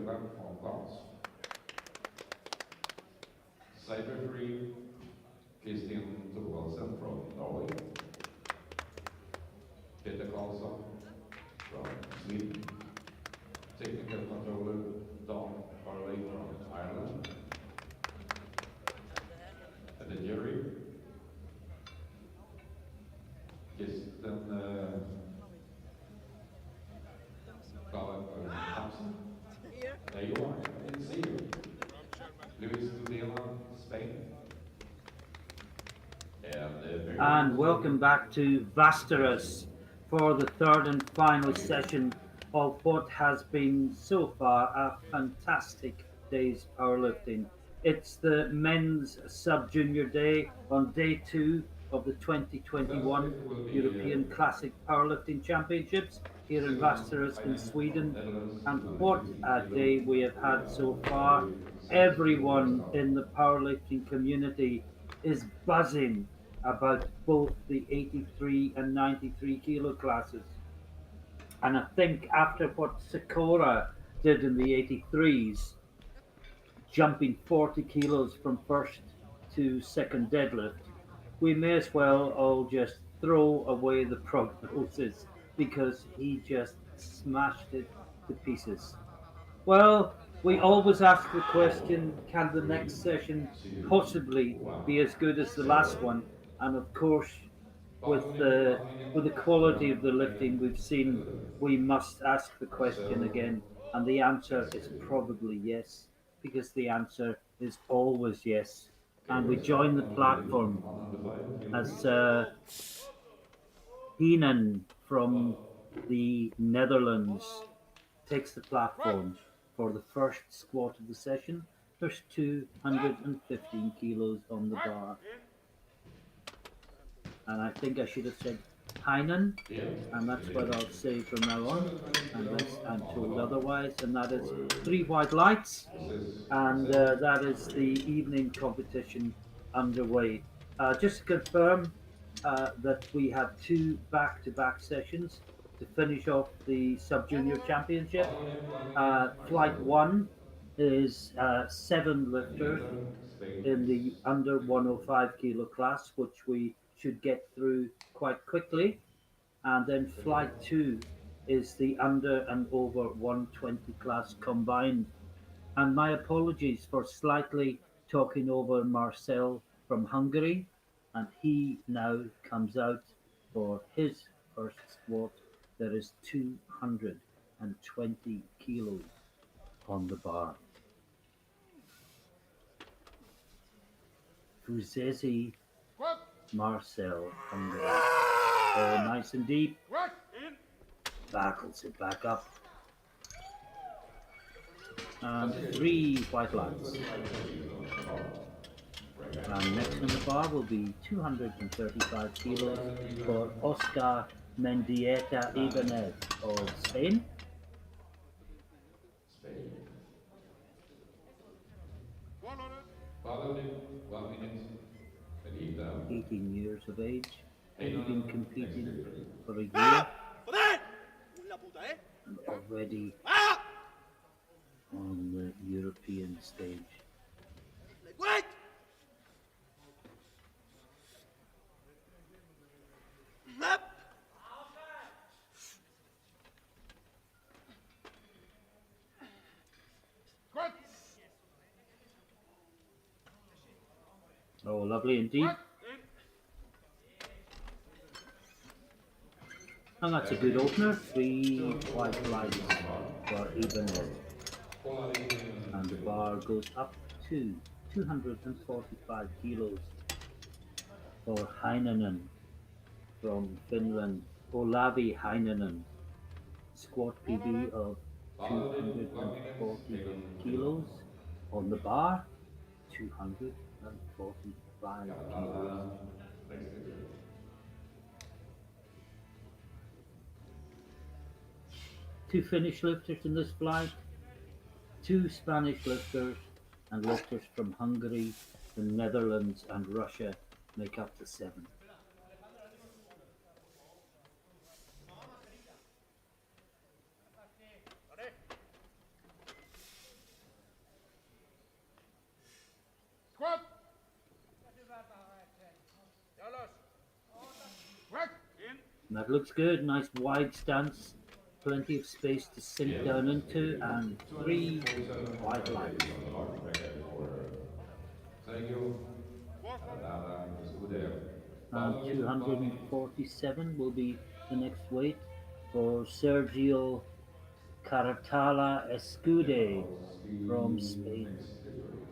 Silvan Heinen, cyber-free Kristin Thorvaldsen from Norway, Peter Karlsson from Sweden, technical controller Don Farley from Ireland, and the jury, Kirsten Thompson. There you are, I didn't see you. Luis Tudela, Spain. And welcome back to Vasteras for the third and final session of what has been so far a fantastic day's powerlifting. It's the men's sub-junior day on day 2 of the 2021 European Classic Powerlifting Championships here in Vasteras in Sweden. And what a day we have had so far. Everyone in the powerlifting community is buzzing about both the 83 and 93 kilo classes. And I think after what Sakura did in the 83s, jumping 40 kilos from first to second deadlift, we may as well all just throw away the prognosis because he just smashed it to pieces. Well, we always ask the question, can the next session possibly be as good as the last one? And of course, with the quality of the lifting we've seen, we must ask the question again. And the answer is probably yes, because the answer is always yes. And we join the platform as Heinen from the Netherlands takes the platform for the first squat of the session. There's 215 kilos on the bar. And I think I should have said Heinen, and that's what I'll say from now on, unless I'm told otherwise. And that is 3 white lights, and that is the evening competition underway. Just to confirm that we have 2 back-to-back sessions to finish off the Sub-Junior Championship. Flight 1 is 7 lifters in the under 105 kilo class, which we should get through quite quickly. And then flight 2 is the under and over 120 class combined. And my apologies for slightly talking over Marcel from Hungary. And he now comes out for his first squat. There is 220 kilos on the bar. Fuzesi Marcel Hungary. Oh, nice and deep. Back, it back up. And 3 white lights. And next on the bar will be 235 kilos for Oscar Mendieta Ibanez of Spain. 18 years of age, only been competing for a year, and already on the European stage. Oh, lovely indeed. And that's a good opener. 3 white lights for Ibanez. And the bar goes up to 245 kilos for Heinen from Finland. Olavi Heinen. Squat PB of 240 kilos on the bar. 245 kilos. Two Finnish lifters in this flight, 2 Spanish lifters, and lifters from Hungary, the Netherlands, and Russia make up the 7. That looks good. Nice wide stance. Plenty of space to sink Yes, down into. And 3 wide 247 lights. kgs on the bar. Record for Sergio Escudero. And Following 1 minute. 247 will be the next weight for Sergio Caratala Escude from Likowski Spain. takes victory.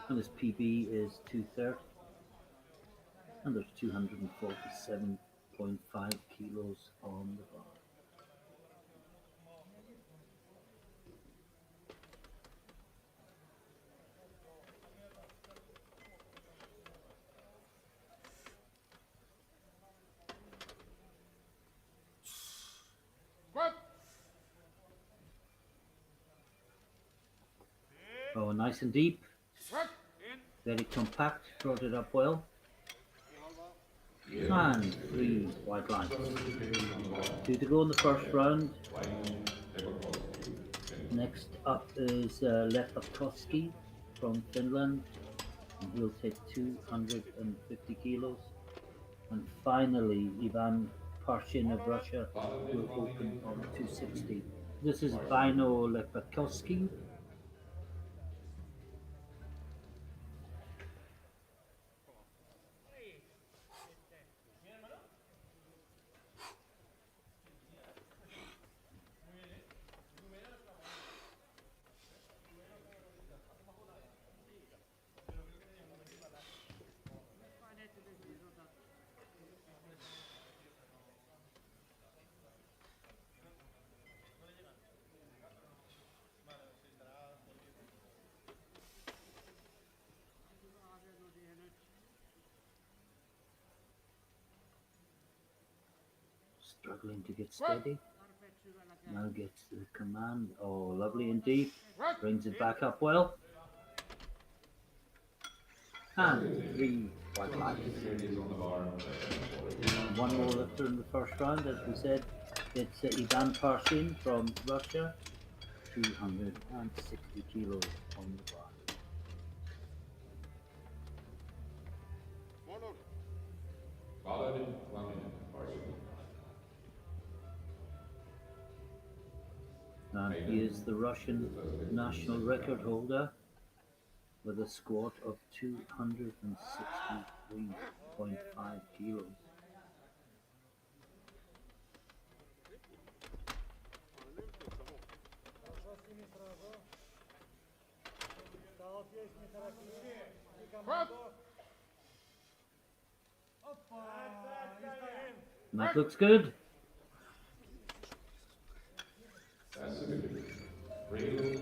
And his PB is 230. And there's 247.5 kilos on the bar. Oh, nice and deep. Very compact. Brought it up well. And 3 white lines. 2 to go in the first round. Next up is Likowski from Finland. And he'll take 250 kilos. And finally, Ivan Parshin of Russia will open on 260. This is Vino Likowski. Struggling to get steady. Now gets the command. Oh, lovely and deep. Brings it back up well. And 3 white lights. One more lifter in the first round, as we said. It's Ivan Parshin from Russia. 260 kilos on the bar. Followed 1 minute. Parshin. And he is the Russian national record holder with a squat of 263.5 kilos. And that looks good.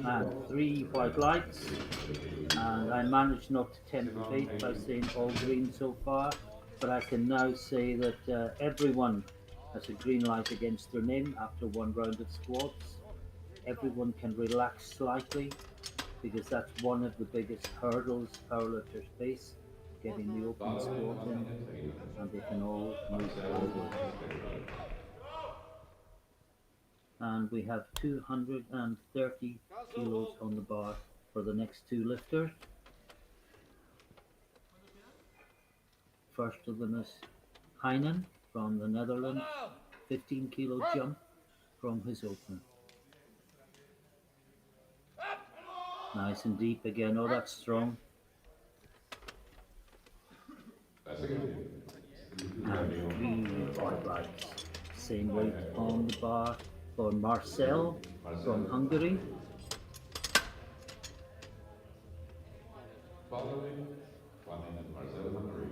And 3 white lights. And I managed not to tempt fate by saying all green so far, but I can now say that everyone has a green light against their name after 1 round of squats. Everyone can relax slightly because that's one of the biggest hurdles powerlifters face, getting the open squat in, and they can all move forward. And we have 230 kilos on the bar for the next 2 lifters. First of them is Heinen from the Netherlands, 15 kilo jump from his opener. Nice and deep again. Oh, that's strong. And 3 white lights. Same weight on the bar for Marcel from Hungary. Following 1 minute. Marcel, Hungary.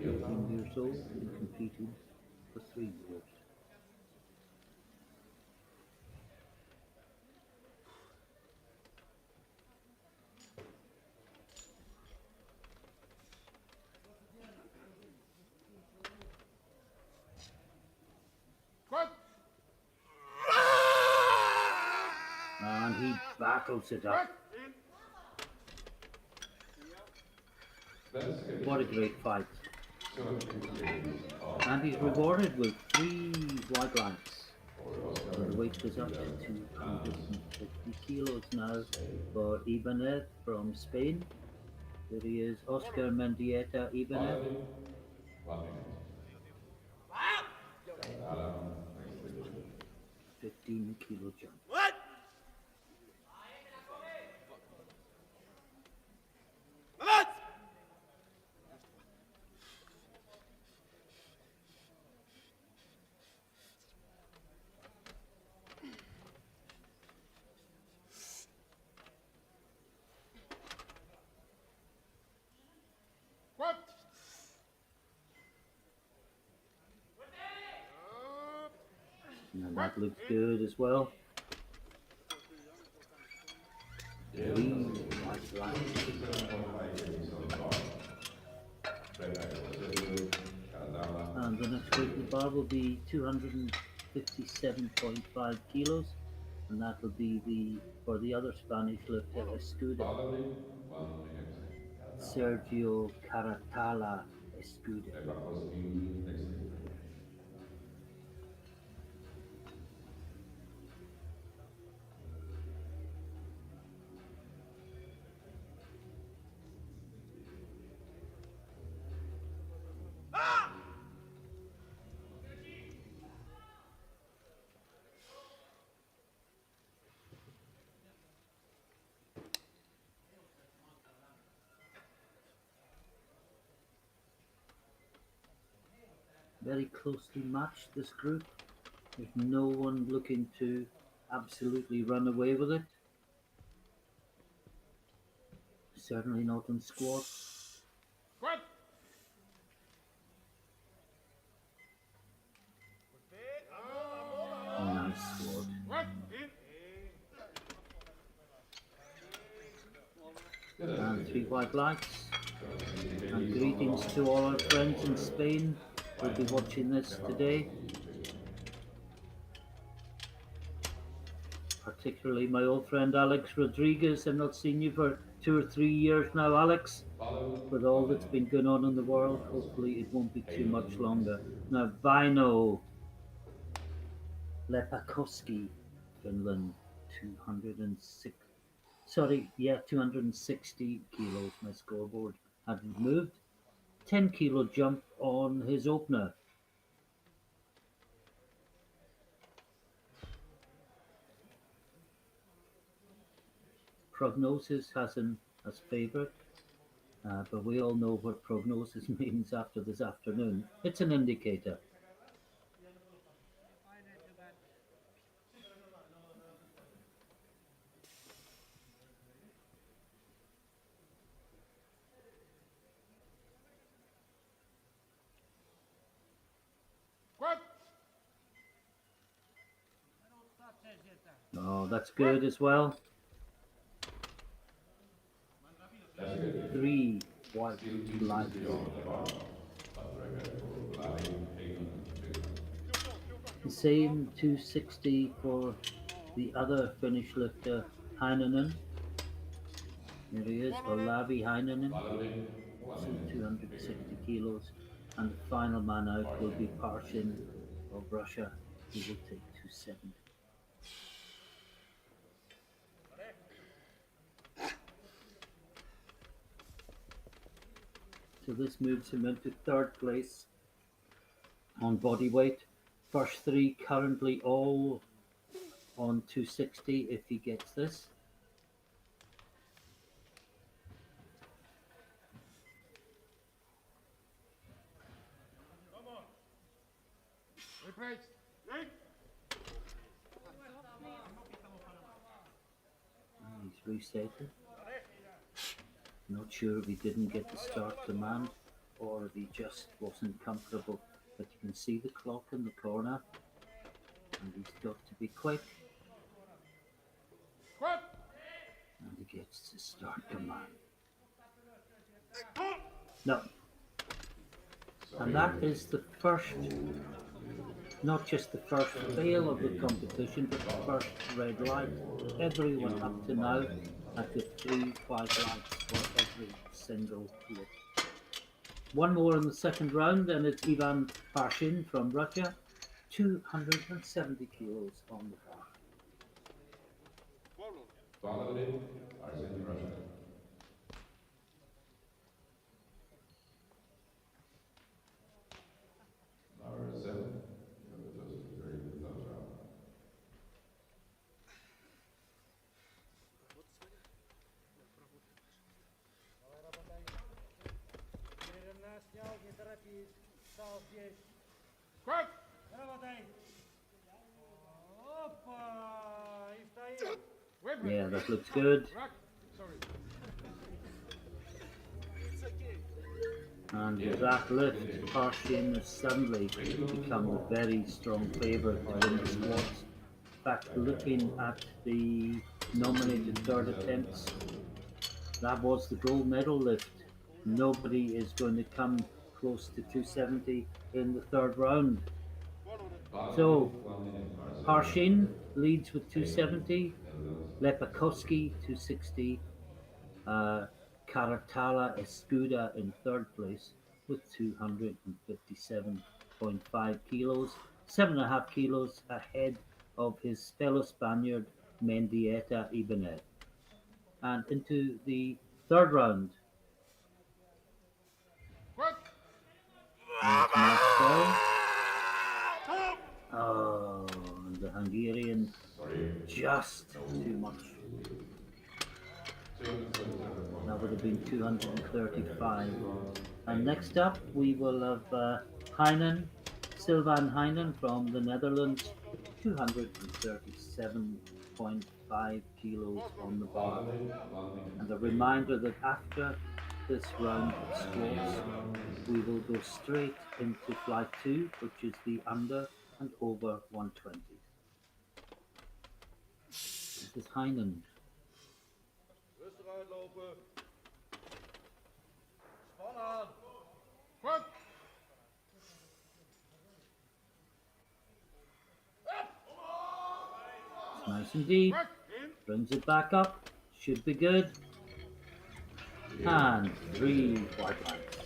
18 years old and competing for 3 years. And he battles it up. What a great fight. And he's rewarded with 3 white lights. The weight goes up to 250 kilos now for Ibanez from Spain. There he is, Oscar Mendieta Ibanez. Following 1 minute. Alarm next division. 15 kilo jump. And that looks good as well. And the next weight in the bar will be 257.5 kilos, and that will be for the other Spanish lifter, Escudo. Following 1 minute. Sergio Caratala Escudo. Bakowski next division. Very closely matched, this group. There's no one looking to absolutely run away with it. Certainly not in squats. Nice squat. And 3 white lights. And greetings to all our friends in Spain who'll be watching this today. Particularly my old friend Alex Rodriguez. I've not seen you for 2 or 3 years now, Alex. With all that's been going on in the world, hopefully it won't be too much longer. Now, Vino Likowski, Finland, 260 kilos. My scoreboard hadn't moved. 10 kilo jump on his opener. Prognosis has him as favourite, but we all know what prognosis means after this afternoon. It's an indicator. Oh, that's good as well. 3 white lights. The same 260 for the other Finnish lifter, Heinen. There he is, Alexei Heinen, also 260 kilos. And the final man out will be Parshin of Russia, who will take 270. So this moves him into 3rd place on body weight. First 3 currently all on 260 if he gets this. He's resetting. Not sure if he didn't get the start command or if he just wasn't comfortable. But you can see the clock in the corner, and he's got to be quick. And he gets the start command. No. And that is the first, not just the first fail of the competition, but the first red light. Everyone up to now had the 3 white lights for every single lift. One more in the second round, and it's Ivan Parshin from Russia. 270 kilos on the bar. Followed Arsene Russia. Marcel, you have just a very good thumbs up. Yeah, that looks good. And with that lift, Harshin has suddenly become the very strong favourite to win the squats. In fact, looking at the nominated third attempts, that was the gold medal lift. Nobody is going to come close to 270 in the third round. So, Harshin leads with 270, Lepakowski 260, Karatala Escuda in third place with 257.5 kilos, 7.5 kilos ahead of his fellow Spaniard Mendieta Ibanez. And into the third round, Marcel. Oh, and the Hungarian just too much. That would have been 235. And next up, we will have Heinen, Silvan Heinen from the Netherlands, 237.5 kilos on the bar. And a reminder that after this round of squats, we will go straight into flight 2, which is the under and over 120s. This is Heinen. Nice and deep. Brings it back up. Should be good. And 3 white lights.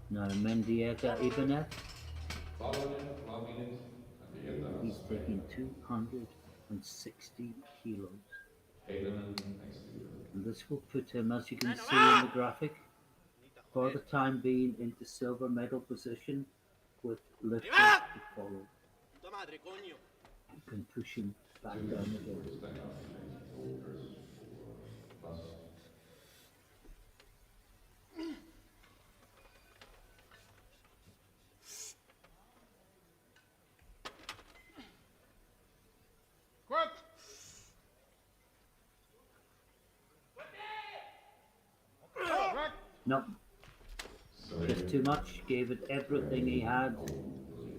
Now Mendieta Ibanez. He's taking 260 kilos. And this will put him, as you can see in the graphic, for the time being into silver medal position with lifters to follow. You can push him back down again. No, just too much, gave it everything he had,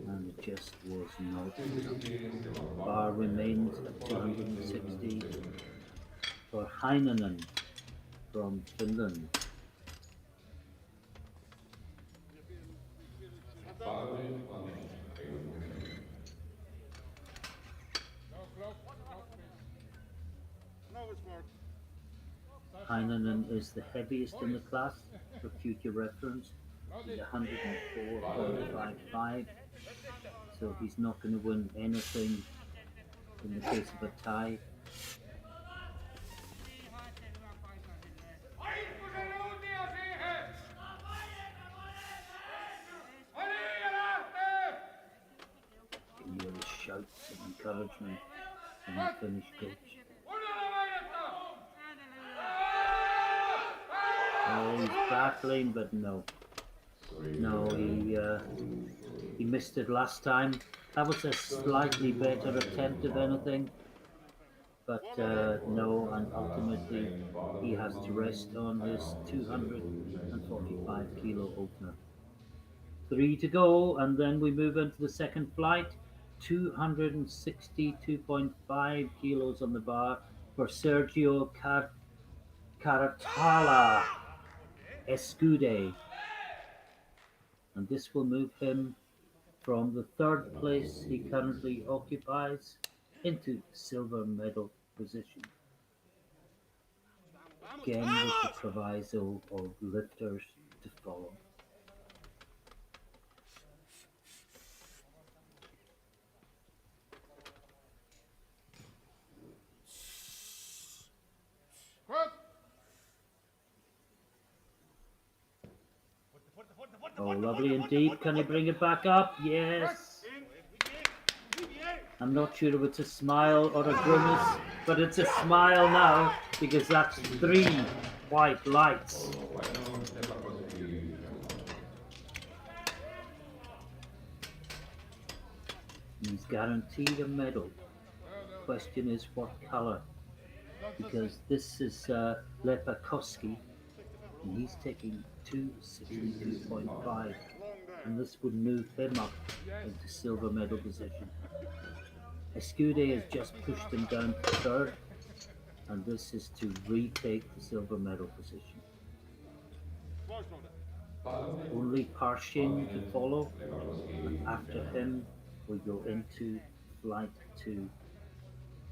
and it just was not enough. Bar remains at 260 for Heinen from Finland. Heinen is the heaviest in the class, for future reference. He's 104.55, so he's not going to win anything in the case of a tie. Give you the shouts of encouragement from the Finnish coach. Oh, he's battling, but no, he missed it last time. That was a slightly better attempt, if anything, but no, and ultimately he has to rest on his 245 kilo opener. 3 to go, and then we move into the second flight. 262.5 kilos on the bar for Sergio Caratala Escude, and this will move him from the third place he currently occupies into silver medal position. Again with the proviso of lifters to follow. Oh, lovely indeed. Can he bring it back up? Yes. I'm not sure if it's a smile or a grimace, but it's a smile now because that's 3 white lights. He's guaranteed a medal. Question is what color? Because this is Lepakowski, and he's taking 262.5, and this would move him up into silver medal position. Escude has just pushed him down to third, and this is to retake the silver medal position. Only Parshin to follow, and after him we go into flight 2,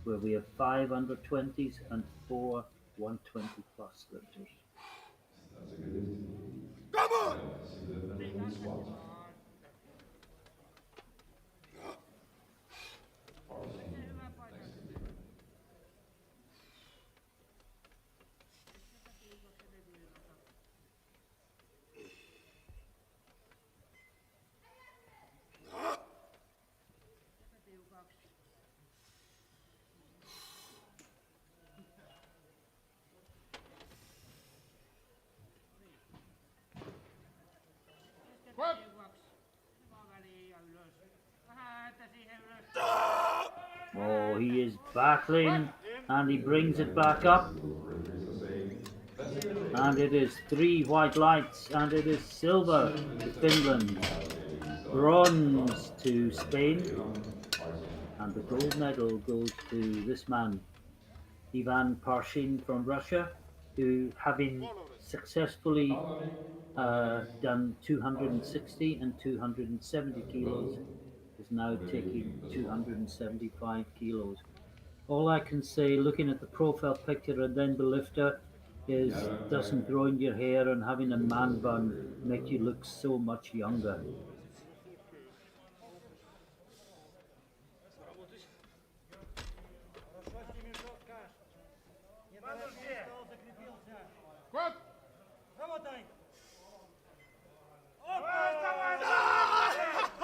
where we have 5 under 20s and 4 120 plus lifters. Come on! Oh, he is battling, and he brings it back up. And it is 3 white lights, and it is silver to Finland, bronze to Spain, and the gold medal goes to this man, Ivan Parshin from Russia, who, having successfully done 260 and 270 kilos, is now taking 275 kilos. All I can say, looking at the profile picture and then the lifter, is doesn't growing your hair and having a man bun make you look so much younger.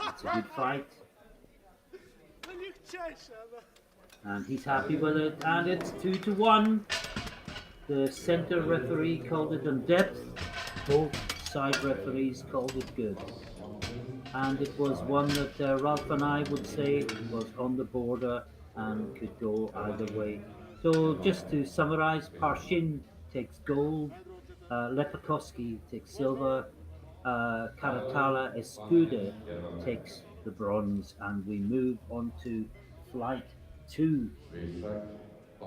It's a good fight. And he's happy with it, and it's 2-1. The center referee called it on depth, both side referees called it good. And it was one that Ralph and I would say was on the border and could go either way. So just to summarize, Parshin takes gold, Lepakowski takes silver, Karatala Escude takes the bronze, and we move on to flight 2.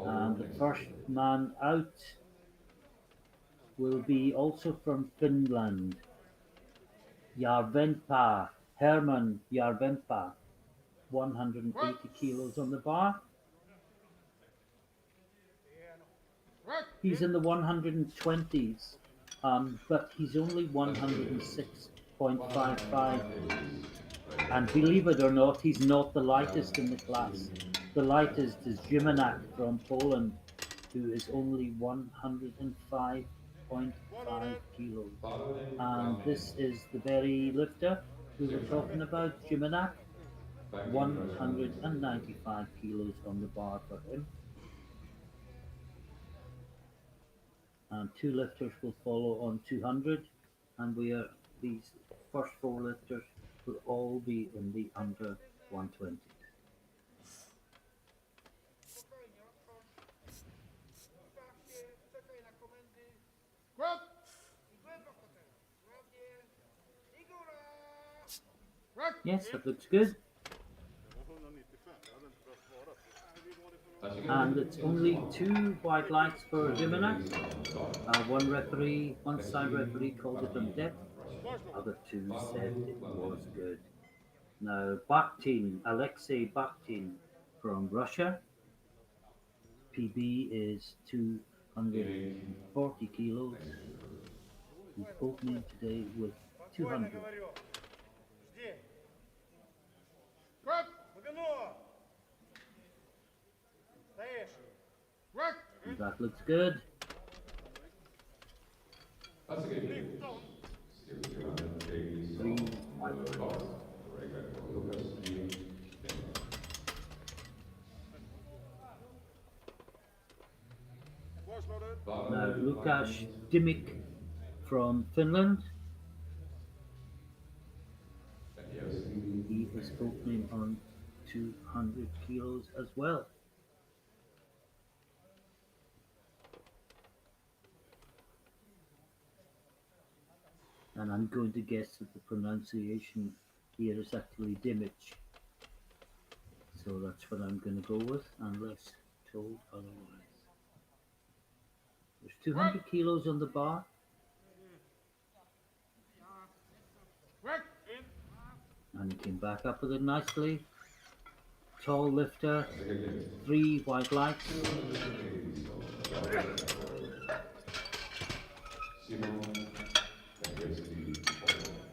And the first man out will be also from Finland, Herman Järvenpää, 180 kilos on the bar. He's in the 120s, but he's only 106.55. And believe it or not, he's not the lightest in the class. The lightest is Jimenak from Poland, who is only 105.5 kilos. And this is the very lifter we were talking about, Jimenak, 195 kilos on the bar for him. And 2 lifters will follow on 200, and these first 4 lifters will all be in the under 120. Yes, that looks good. And it's only 2 white lights for Jimenak. One side referee called it on depth. Other 2 said it was good. Now, Baktin, Alexei Baktin, from Russia. PB is 240 kilos. He's opening today with 200. And that looks good. That's a good news. Still 200 kgs Three on the box. Regular Lucas, Now Lukasz Dimich from Finland. He is opening on 200 kilos as well. And I'm going to guess that the pronunciation here is actually Dimich. So that's what I'm going to go with, unless told otherwise. There's 200 kilos on the bar. And he came back up with it nicely. Tall lifter, 3 white lights.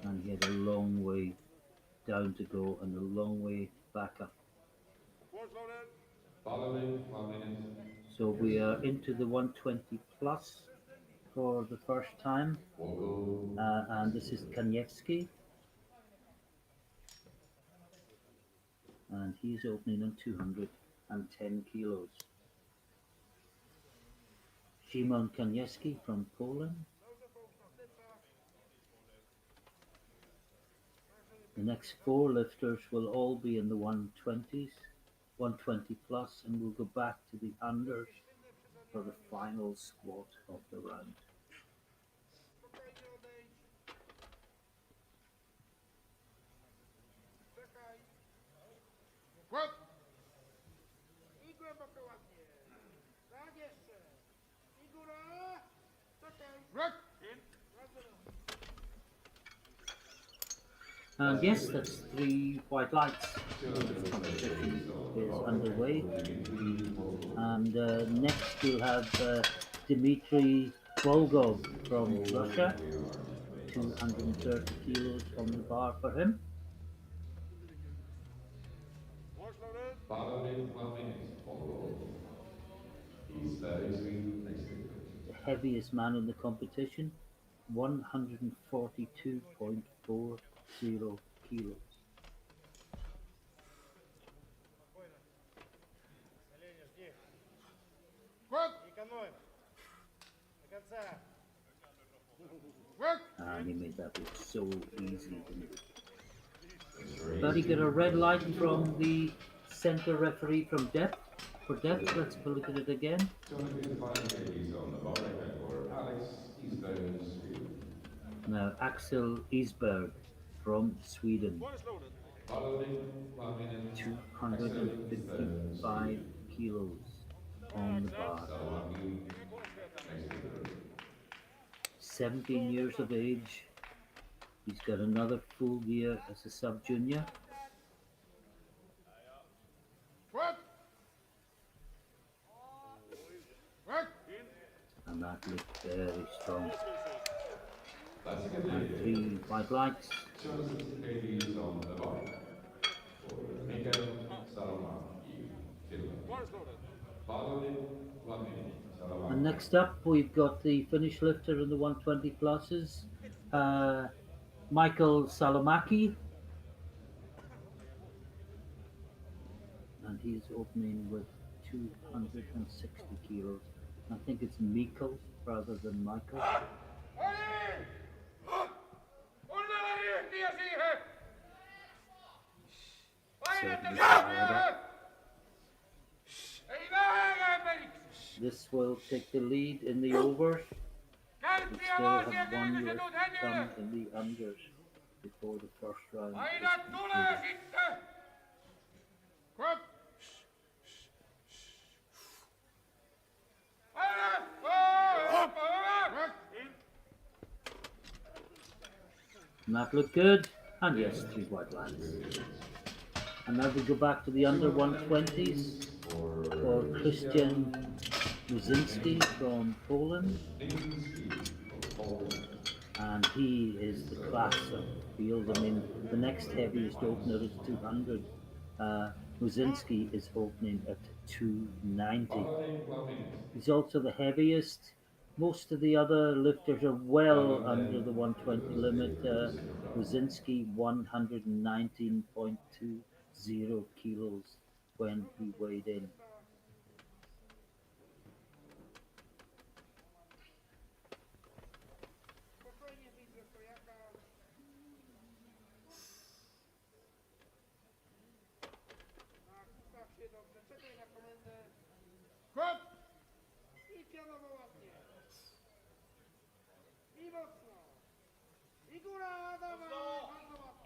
And he had a long way down to go and a long way back up. So we are into the 120 plus for the first time. And this is Kanyevsky. And he's opening on 210 kilos. Szymon Kanyevsky from Poland. The next 4 lifters will all be in the 120s, 120 plus, and we'll go back to the unders for the final squat of the round. And yes, that's 3 white lights. The competition is underway. And next we'll have Dmitry Volgov from Russia. 230 kilos on the bar for him. The heaviest man in the competition, 142.40 kilos. And he made that look so easy. But he got a red light from the center referee from depth. For depth, let's have a look at it again. Now, Axel Isberg from Sweden. 255 kilos on the bar. 17 years of age. He's got another full year as a sub-junior. And that looked very strong. And 3 white lights. And next up, we've got the finish lifter in the 120 pluses, Michael Salomaki. And he's opening with 260 kilos. I think it's Mikkel rather than Michael. This will take the lead in the overs. We still have 1 lift to come in the unders before the first round is concluded. And that looked good. And yes, 3 white lines. And now we go back to the under 120s for Christian Muzinski from Poland. And he is the class of the field. I mean, the next heaviest opener is 200. Muzinski is opening at 290. He's also the heaviest. Most of the other lifters are well under the 120 limit. Muzinski 119.20 kilos when he weighed in.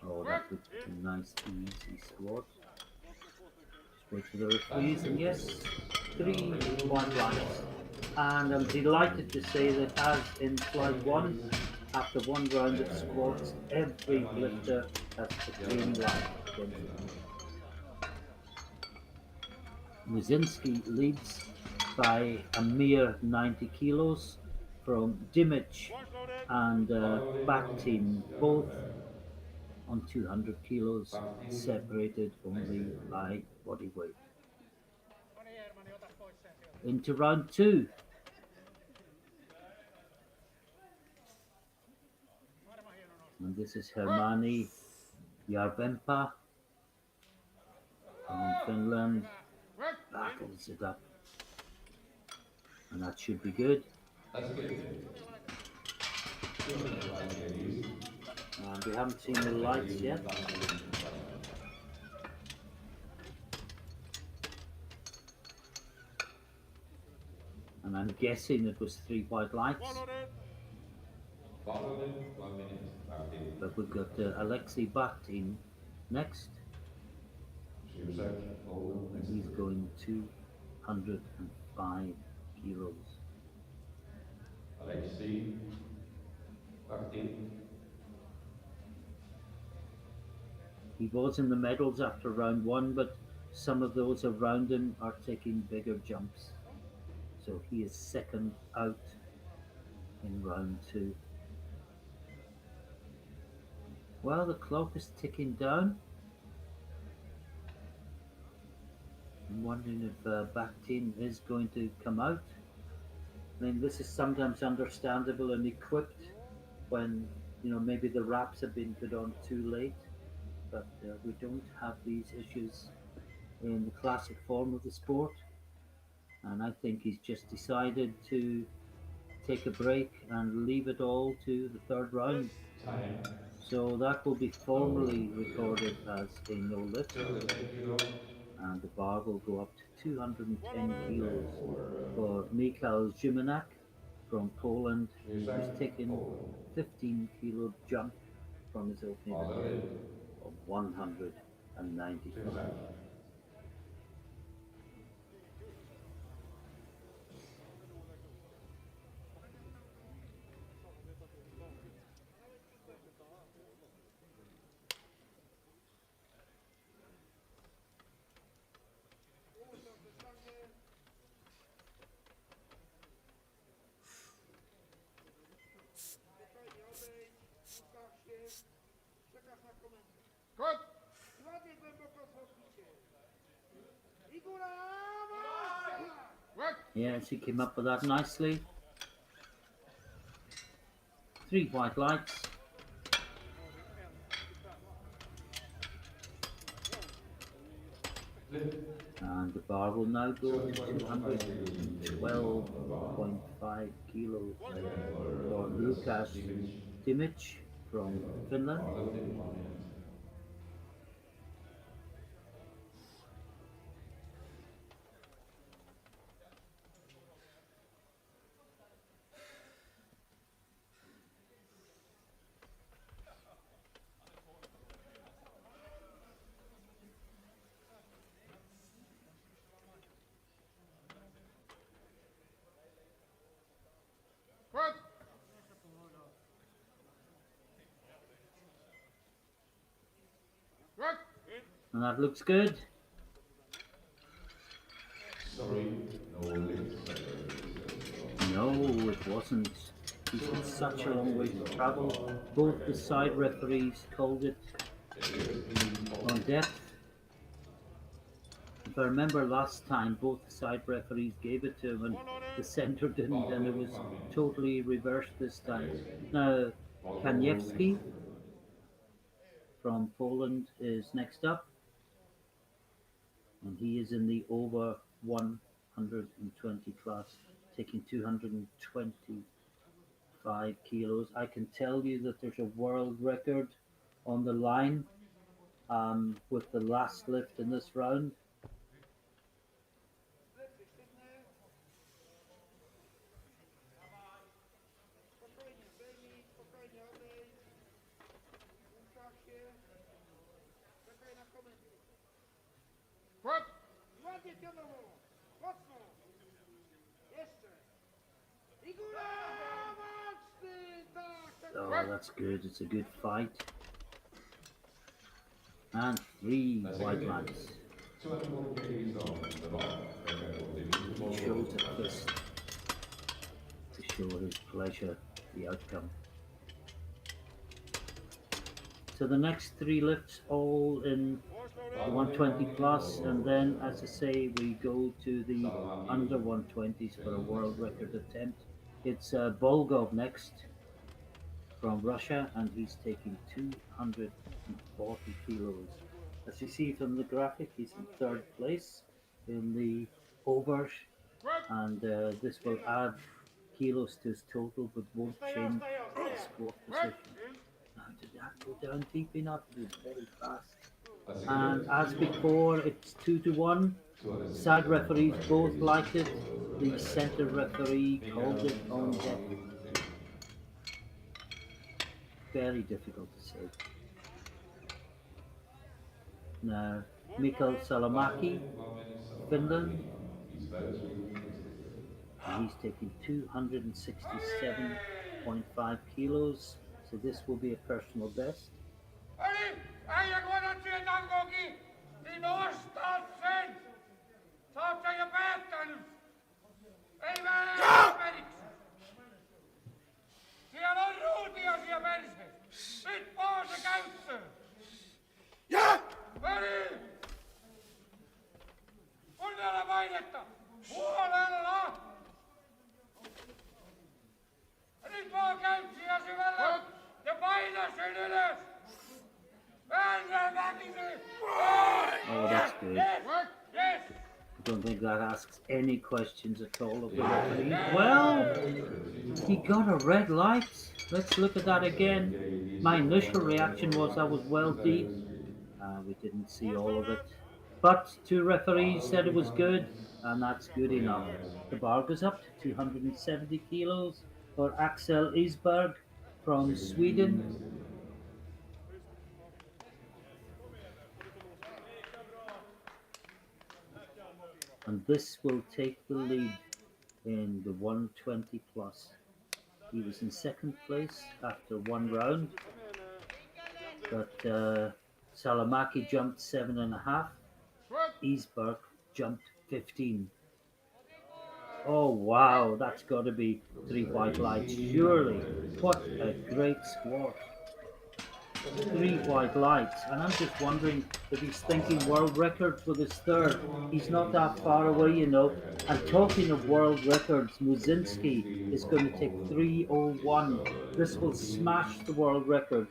Oh, that looks like a nice easy squat. Just wait for the referees, and yes, 3 white lines. And I'm delighted to say that as in slide 1, after 1 round of squats, every lifter has the green light against them. Muzinski leads by a mere 90 kilos from Dimich and Baktin, both on 200 kilos, separated only by body weight. Into round 2. And this is Hermani Järvenpää from Finland. Battles it up. And that should be good. That's good. And we haven't seen the lights yet. And I'm guessing it was 3 white lights. But we've got Alexei Baktin next. And he's going 205 kilos. Alexi Baktin. He was in the medals after round 1, but some of those around him are taking bigger jumps. So he is second out in round 2. Well, the clock is ticking down. I'm wondering if Baktin is going to come out. I mean, this is sometimes understandable and equipped when, maybe the wraps have been put on too late. But we don't have these issues in the classic form of the sport. And I think he's just decided to take a break and leave it all to the 3rd round. So that will be formally recorded as a no lift. And the bar will go up to 210 kilos for Michał Ziemianek from Poland, who's taken 15 kilo jump from his opening attempt of 195. Yes, he came up with that nicely. 3 white lights. And the bar will now go to 212.5 kilos for Lukas Dimich from Finland. And that looks good. Sorry, no lift separates No, it wasn't. He's got such a long way to travel. Both the side referees called it on depth. If I remember last time, both the side referees gave it to him and the center didn't, and it was totally reversed this time. Now, Kanyevsky from Poland is next up, and he is in the over 120 class, taking 225 kilos. I can tell you that there's a world record on the line with the last lift in this round. Oh, that's good. It's a good fight. And 3 white lights. He shows a fist to show his pleasure, the outcome. So the next 3 lifts all in the 120 plus, and then, as I say, we go to the under 120s for a world record attempt. It's Bolgov next from Russia, and he's taking 240 kilos. As you see from the graphic, he's in 3rd place in the overs, and this will add kilos to his total, but won't change his squat position. Now, did that go down deep enough? It was very fast. And as before, it's 2-1. Side referees both liked it. The center referee called it on depth. Very difficult to say. Now, Mikhail Salomaki, Finland, and he's taking 267.5 kilos, so this will be a personal best. Oh, that's good. I don't think that asks any questions at all of the referee. Well, he got a red light. Let's look at that again. My initial reaction was that was well deep. We didn't see all of it. But 2 referees said it was good, and that's good enough. The bar goes up to 270 kilos for Axel Isberg from Sweden. And this will take the lead in the 120 plus. He was in 2nd place after 1 round, but Salomaki jumped 7.5. Isberg jumped 15. Oh wow, that's got to be 3 white lights, surely. What a great squat. 3 white lights, and I'm just wondering if he's thinking world records with his 3rd. He's not that far away, you know. And talking of world records, Muzinski is going to take 3:01. This will smash the world record.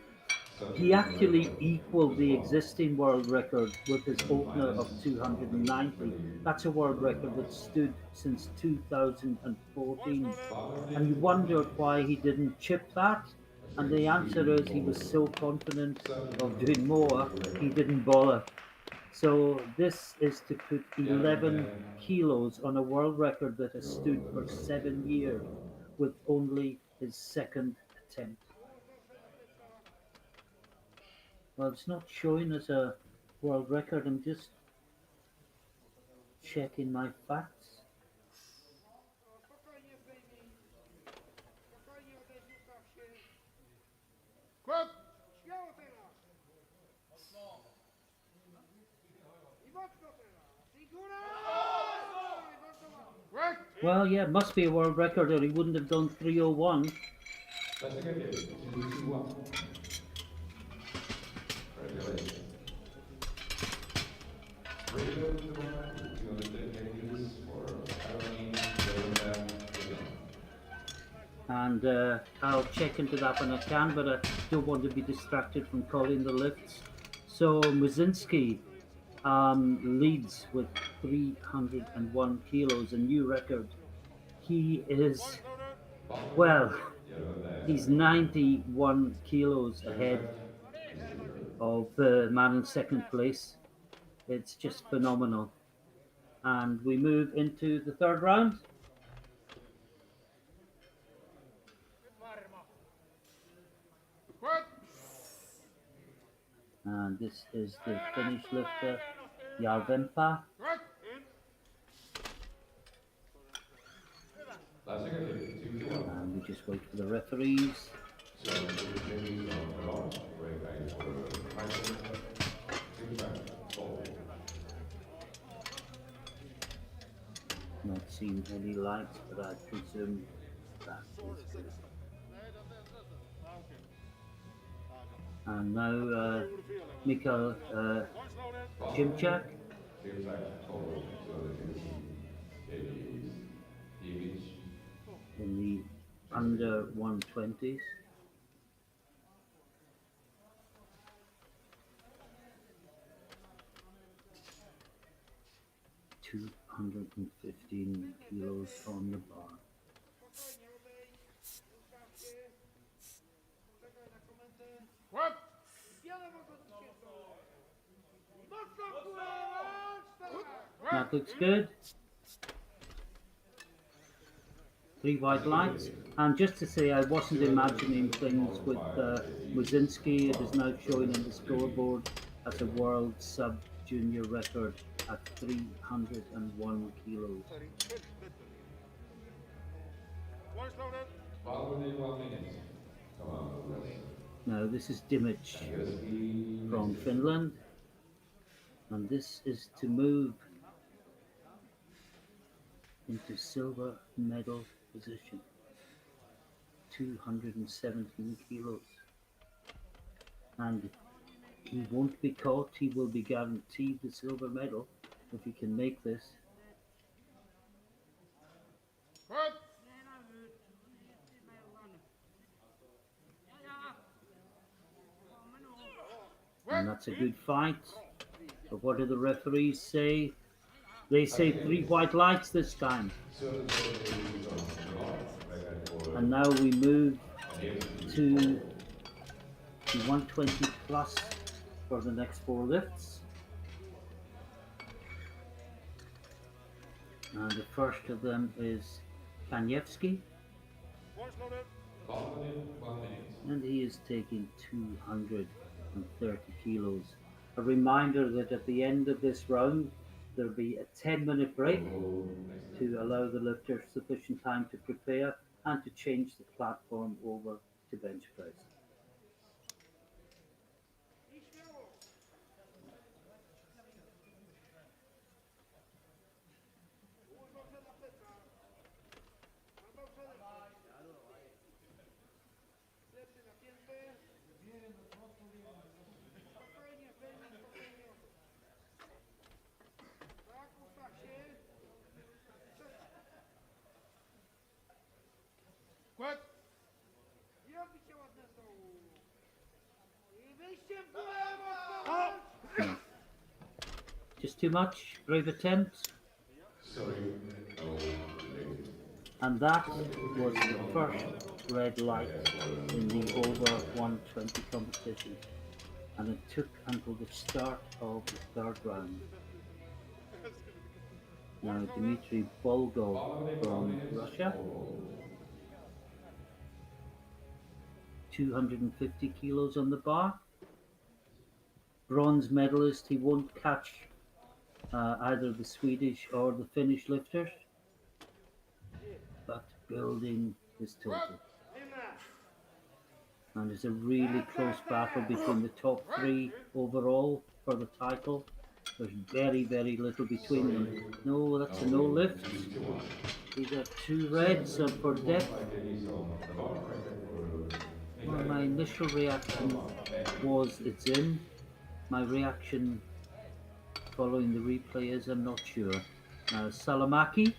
He actually equaled the existing world record with his opener of 290. That's a world record that stood since 2014. And you wondered why he didn't chip that. And the answer is he was so confident of doing more, he didn't bother. So this is to put 11 kilos on a world record that has stood for 7 years with only his 2nd attempt. Well, it's not showing as a world record. I'm just checking my facts. Well, yeah, it must be a world record, or he wouldn't have done 3:01. That's a good hit. 2-2-1. Congratulations. Radio to the one, we're going to dedicate this for Halloween, And I'll check into that when I can, but I don't want to be distracted from calling the lifts. So Muzinski leads with 301 kilos, a new record. He is, well, he's 91 kilos ahead of the man in second place. It's just phenomenal. And we move into the third round. And this is the Finnish lifter, Jarvenpää. And we just wait for the referees. Not seeing any lights, but I presume that is good. And now Mikhail Dimich in the under 120s. $215 kilos on the bar. That looks good. 3 white lights. And just to say, I wasn't imagining things with Muzinski. It is now showing on the scoreboard as a world sub-junior record at 301 kilos. Now this is Dimich from Finland, and this is to move into silver medal position. 217 kilos, and he won't be caught. He will be guaranteed the silver medal if he can make this. And that's a good fight. But what do the referees say? They say 3 white lights this time. And now we move to the 120 plus for the next 4 lifts. And the first of them is Kanyevsky. And he is taking 230 kilos. A reminder that at the end of this round, there'll be a 10-minute break to allow the lifters sufficient time to prepare and to change the platform over to bench press. No. Just too much, brave attempt. And that was the first red light in the over 120 competition. And it took until the start of the third round. Now Dmitry Volgov from Russia. 250 kilos on the bar. Bronze medalist. He won't catch either the Swedish or the Finnish lifters, but building his total. And it's a really close battle between the top 3 overall for the title. There's very, very little between them. No, that's a no lift. These are two reds for depth. Well, my initial reaction was it's in. My reaction following the replay is I'm not sure. Now Salomaki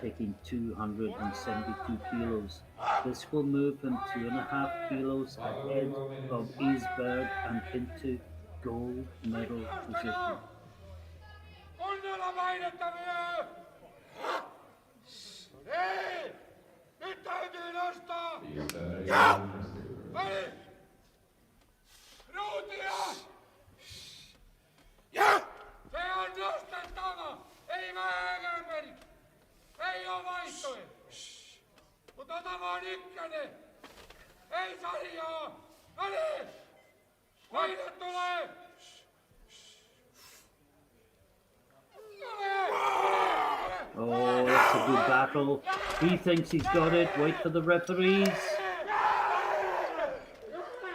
taking 272 kilos. This will move him 2.5 kilos ahead of Isberg and into gold medal position. Ei oo vaihtoehto. Mut ota vaan ykkönen. Ei sarjaa. No niin. Paine tulee. Oh, that's a good battle. He thinks he's got it. Wait for the referees.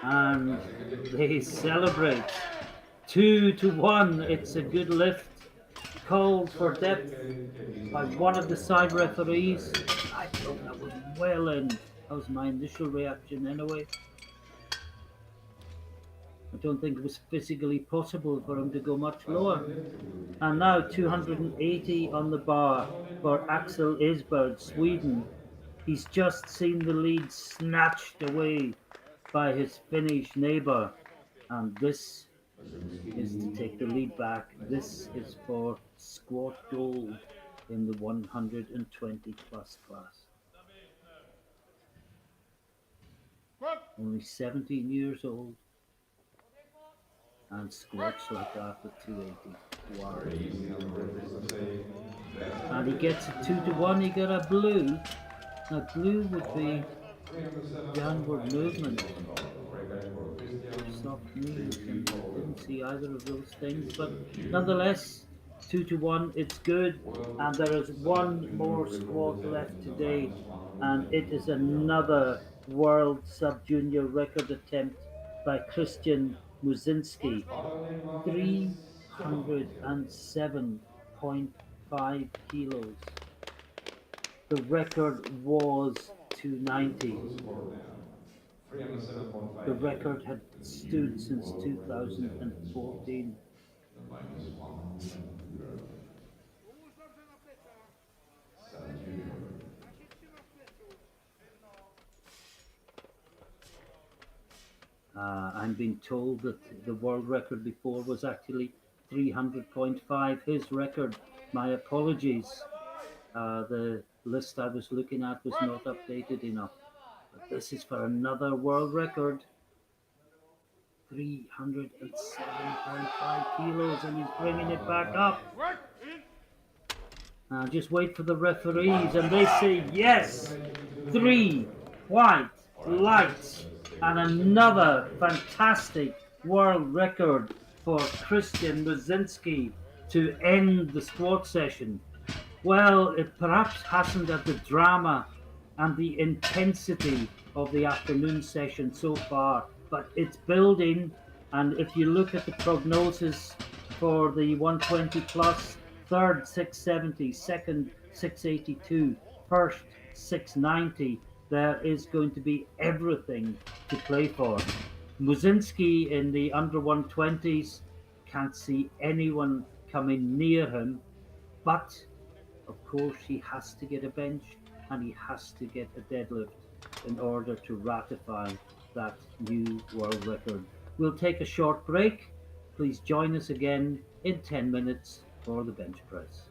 And they celebrate. 2-1. It's a good lift. Called for depth by one of the side referees. I thought that was well in. That was my initial reaction anyway. I don't think it was physically possible for him to go much lower. And now 280 on the bar for Axel Isberg, Sweden. He's just seen the lead snatched away by his Finnish neighbour. And this is to take the lead back. This is for squat gold in the 120 plus class. Only 17 years old and squats like that at 280. Wow. And he gets a 2-1. He got a blue. Now blue would be downward movement. Soft knees, and didn't see either of those things, but nonetheless 2-1, it's good. And there is one more squat left today, and it is another world sub-junior record attempt by Christian Muzinski. 307.5 kilos. The record was 290. The record had stood since 2014. I'm being told that the world record before was actually 300.5. His record, my apologies. The list I was looking at was not updated enough. But this is for another world record. 307.5 kilos, and he's bringing it back up. Now just wait for the referees, and they say yes. 3 white lights, and another fantastic world record for Christian Muzinski to end the squat session. Well, it perhaps hasn't had the drama and the intensity of the afternoon session so far, but it's building. And if you look at the prognosis for the 120 plus, third 670, second 682, first 690, there is going to be everything to play for. Muzinski in the under 120s, can't see anyone coming near him, but of course he has to get a bench and he has to get a deadlift in order to ratify that new world record. We'll take a short break. Please join us again in 10 minutes for the bench press.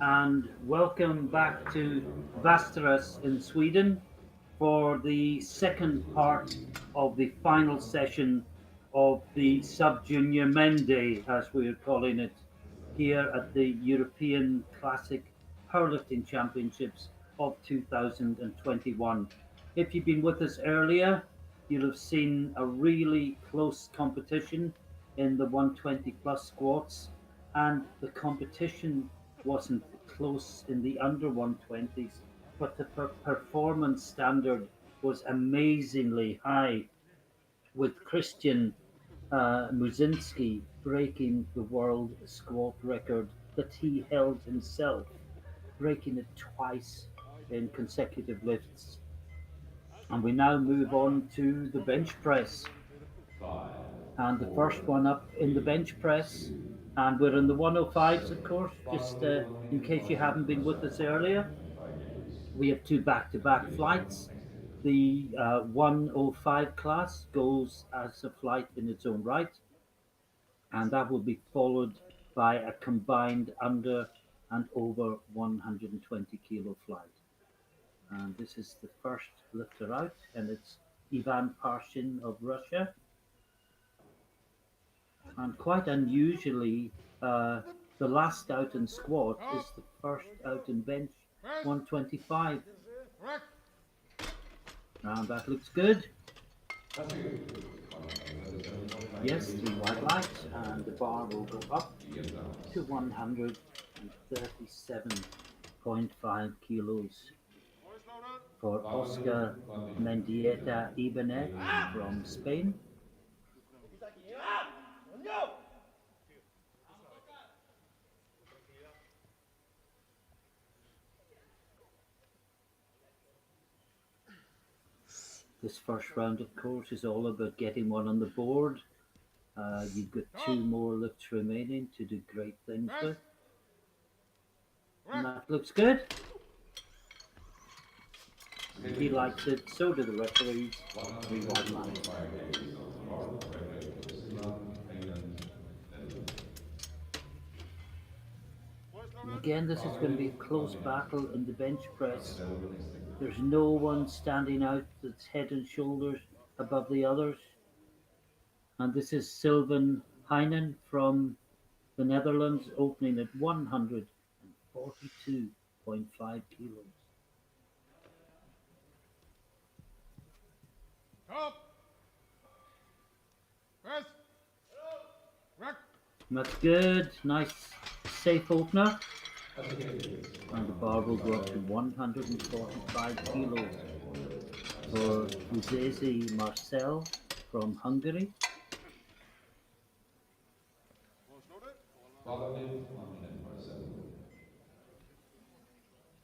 and welcome back to Västerås in Sweden for the second part of the final session of the Sub Junior Men Day, as we are calling it, here at the European Classic Powerlifting Championships of 2021. If you've been with us earlier, you'll have seen a really close competition in the 120 plus squats, and the competition wasn't close in the under 120s, but the performance standard was amazingly high, with Christian Musinski breaking the world squat record that he held himself, breaking it twice in consecutive lifts. And we now move on to the bench press. 5, And the 4, first one up in the bench press, 2, and we're in the 105s, of 7. course, just Finally, 1 in minute case you haven't been with us earlier. 25 kilos. We have two back-to-back Please welcome flights. next year. The 105 class goes as a flight in its own right, and that will be followed by a combined under and over 120 kilo flight. And this is the first lifter out, and it's Ivan Parshin of Russia. And quite unusually, the last out in squat is the first out in bench 125. And that looks good. That's good. Yes, 3 white lights, and the bar will go up to 137.5 kilos for Oscar Mendieta Ibanez from Spain. This first round, of course, is all about getting one on the board. You've got 2 more lifts remaining to do great things with. And that looks good. He likes it, so do the referees. 3 white lines. And again, this is going to be a close battle in the bench press. There's no one standing out that's head and shoulders above the others. And this is Silvan Heinen from the Netherlands, opening at 142.5 kilos. That's good. Nice, safe opener. And the bar will go up to 145 kilos for Uzezi Marcel from Hungary. Follow it 1 minute, Marcel.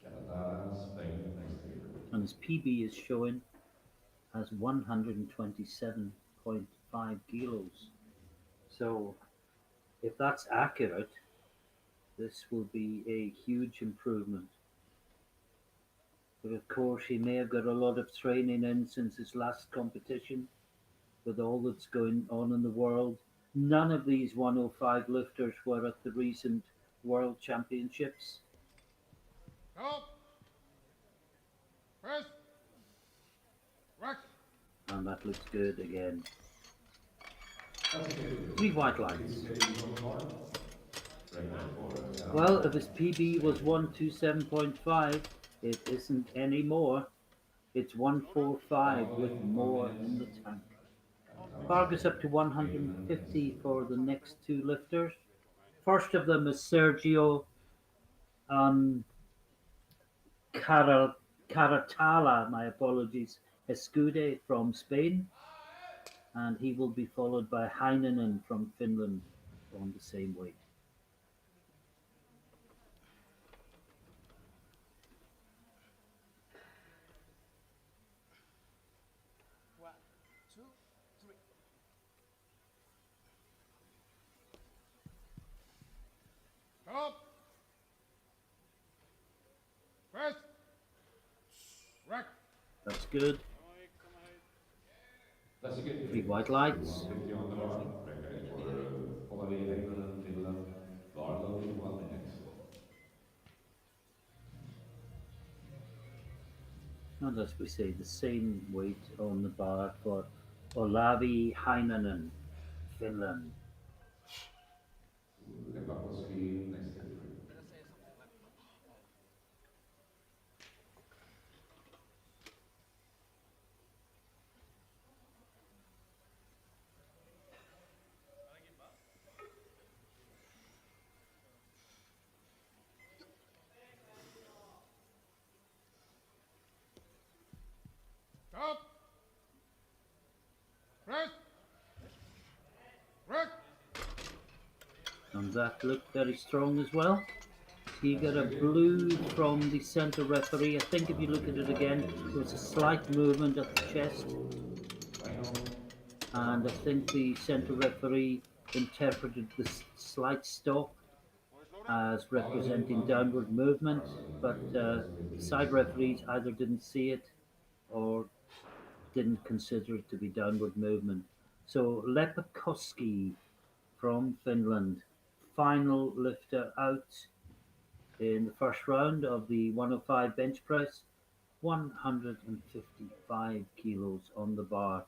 Canada, Spain, next year. And his PB is showing as 127.5 kilos. So if that's accurate, this will be a huge improvement. But of course, he may have got a lot of training in since his last competition. With all that's going on in the world, none of these 105 lifters were at the recent World Championships. And that looks good again. 3 white lights. Well, if his PB was 127.5, it isn't anymore. It's 145 with more in the tank. Bar goes up to 150 for the next 2 lifters. First of them is Sergio Caratala, my apologies, Escude from Spain. And he will be followed by Heinen from Finland on the same weight. That's good. That's a good. 3 white lights. 150 on the bar. Record for Alexei Baktin, Finland. Bar loaded 1 minute. And as we say, the same weight on the bar for Olavi Heinonen, Finland. Likowski next to free. Stop! Press! Break! And that looked very strong as well. He got a blue from the center referee. I think if you look at it again, there was a slight movement of the chest. Final. And I think the center referee interpreted the slight stop as representing downward movement, but the side referees either didn't see it or didn't consider it to be downward movement. So Lepakowski from Finland, final lifter out in the first round of the 105 bench press, 155 kilos on the bar.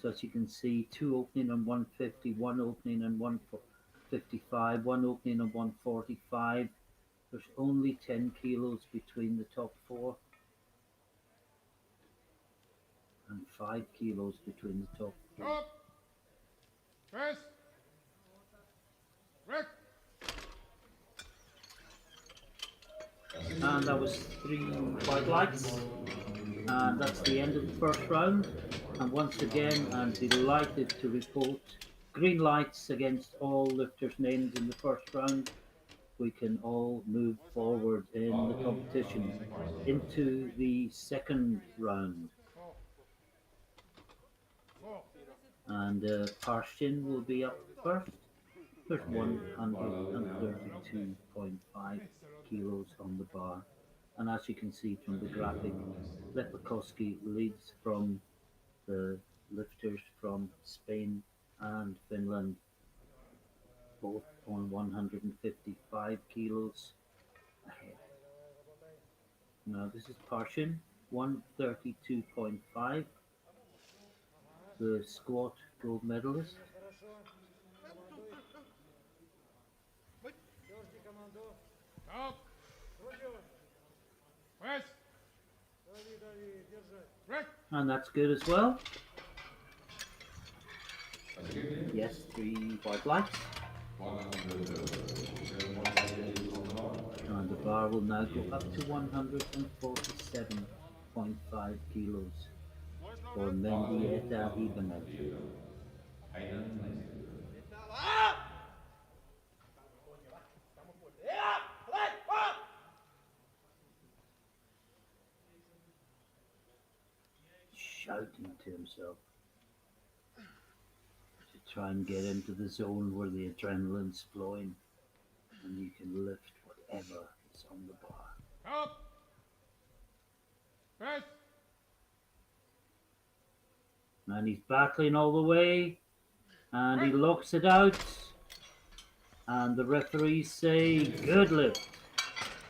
So as you can see, two opening on 150, one opening on 155, one opening on 145. There's only 10 kilos between the top four and 5 kilos between the top four. Stop! Press! Break! And that was 3 white lights. And that's the end of the first round. And once again, I'm delighted to report green lights against all lifters' names in the first round. We can all move forward in the competition into the second round. And Parshin will be up first. There's 132.5 kilos on the bar. And as you can see from the graphic, Lepakowski leads from the lifters from Spain and Finland, both on 155 kilos ahead. Now this is Parshin, 132.5, the squat gold medalist. Stop! Press! Break! And that's good as well. Yes, 3 white lights. And the bar will now go up to 147.5 kilos for Mendieta Ibanez. Heinen next to free. Shouting to himself to try and get into the zone where the adrenaline's flowing and you can lift whatever is on the bar. Stop! Press! And he's battling all the way and he locks it out and the referees say good lift.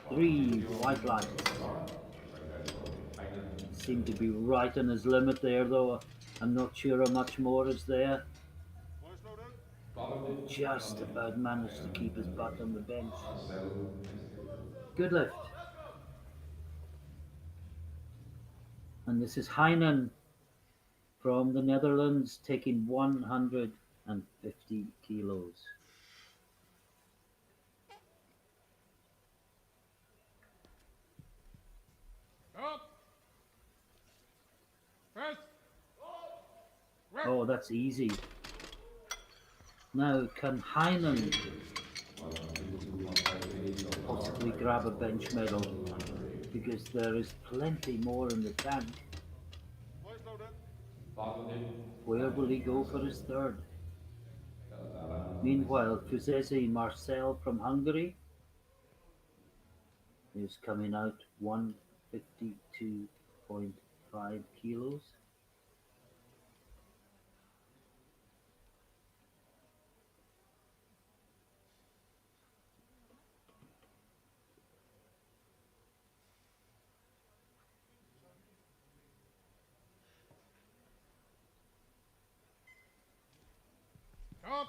3 white lights. Seem to be right on his limit there though. I'm not sure how much more is there. Just about managed to keep his butt on the bench. Marcel. Good lift. And this is Heinen from the Netherlands taking 150 kilos. Stop! Press! Oh, that's easy. Now, can Heinen possibly grab a bench medal? Because there is plenty more in the tank. Where will he go for his third? Meanwhile, Fuzesi Marcel from Hungary is coming out 152.5 kilos. Stop.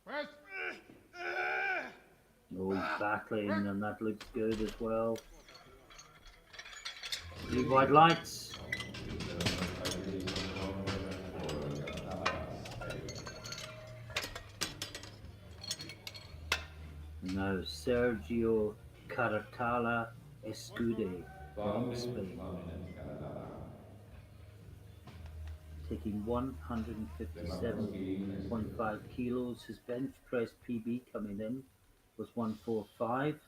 Press. Oh, he's battling, and that looks good as well. 3 white lights. Now Sergio Caratala Escude from Spain, taking 157.5 kilos. His bench press PB coming in was 145.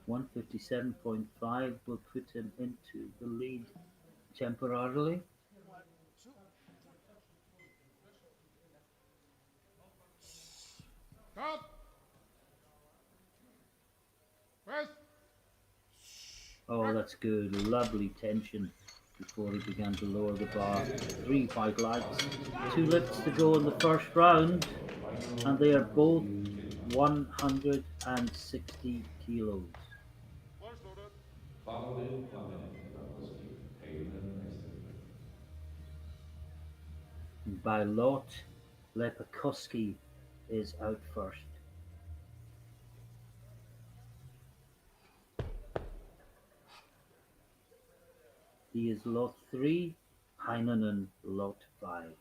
$157.5 will put him into the lead temporarily. Stop. Press. Oh, that's good. Lovely tension before he began to lower the bar. 3 white lights. 2 lifts to go in the first round, and they are both 160 kilos. Following 1 minute, Likowski, Heinen, Estimate. By lot, Lepakowski is out first. He is lot 3, Heinen lot 5.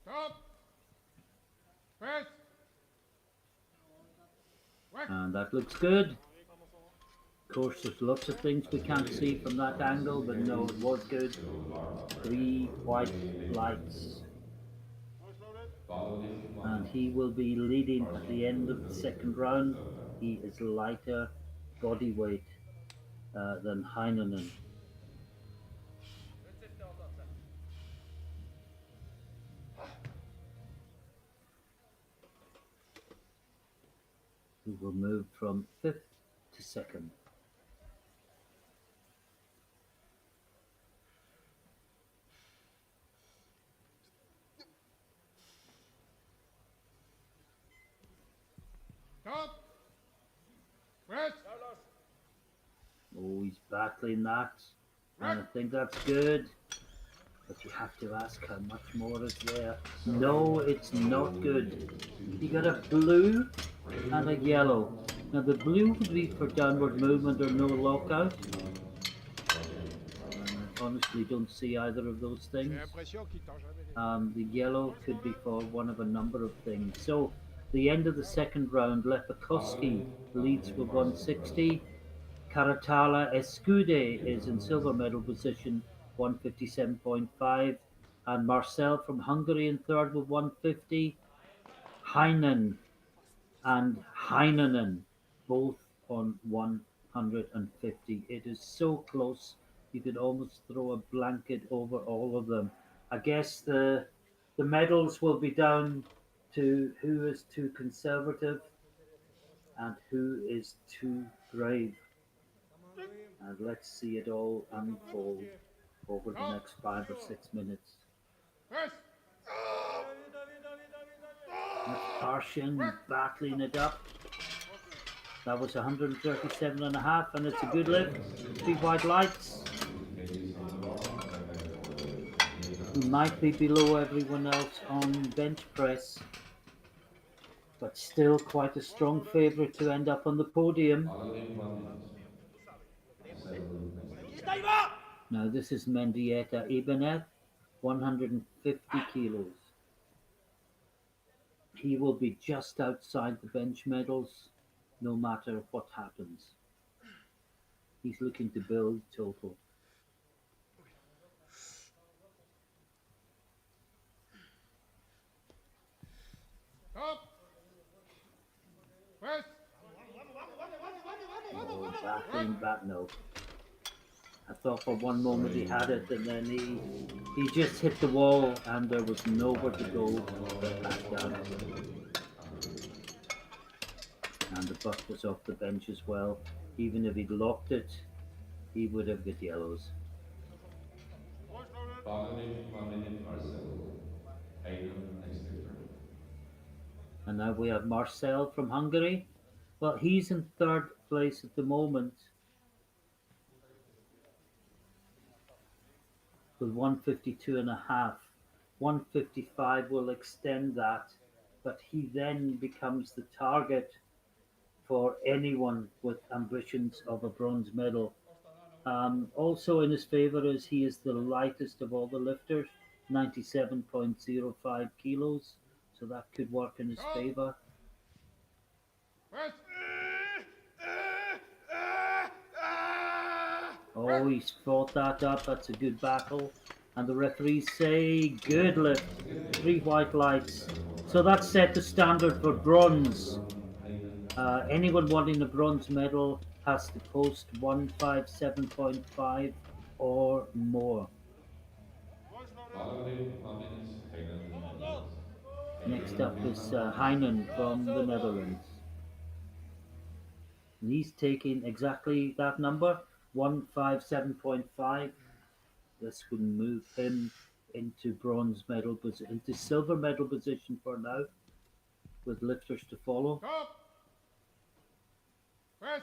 Stop. Press. And that looks good. Of course, there's lots of things we can't see from that angle, but no, it was good. 3 white lights. And he will be leading at the end of the second round. He is lighter body weight than Heinen. He will move from 5th to 2nd. Stop. Press. Oh, he's battling that, and I think that's good. But you have to ask how much more is there. No, it's not good. You got a blue and a yellow. Now the blue would be for downward movement or no lockout. I honestly don't see either of those things. The yellow could be for one of a number of things. So the end of the second round, Lepakowski leads with 160. Caratala Escude is in silver medal position, 157.5. And Marcel from Hungary in third with 150. Heinen and Heinen both on 150. It is so close, you could almost throw a blanket over all of them. I guess the medals will be down to who is too conservative and who is too brave. And let's see it all unfold over the next 5 or 6 minutes. Press. That's Parshin battling it up. That was 137.5, and it's a good lift. 3 white lights. He might be below everyone else on bench press, but still quite a strong favourite to end up on the podium. Following 1 minute. Marcel, Now this is Mendieta Ibanez, 150 kilos. He will be just outside the bench medals no matter what happens. He's looking to build total. Stop. Press. Oh, no. I thought for one moment he had it, and then he just hit the wall, and there was nowhere to go but back down. And the buck was off the bench as well. Even if he'd locked it, he would have got yellows. Powerlifting 1 minute, Marcel. Heinen, next lifter. And now we have Marcel from Hungary. Well, he's in third place at the moment with 152.5. 155 will extend that, but he then becomes the target for anyone with ambitions of a bronze medal. Also in his favour is he is the lightest of all the lifters, 97.05 kilos, so that could work in his favour. Press. Oh, he's fought that up. That's a good battle. And the referees say, good lift. 3 white lights. So that set the standard for bronze. Anyone wanting a bronze medal has to post 157.5 or more. Powerlifting 1 minute, Heinen, Netherlands. Next up is Heinen from the Netherlands. And he's taking exactly that number, 157.5. This would move him into bronze medal, into silver medal position for now, with lifters to follow. Stop. Press.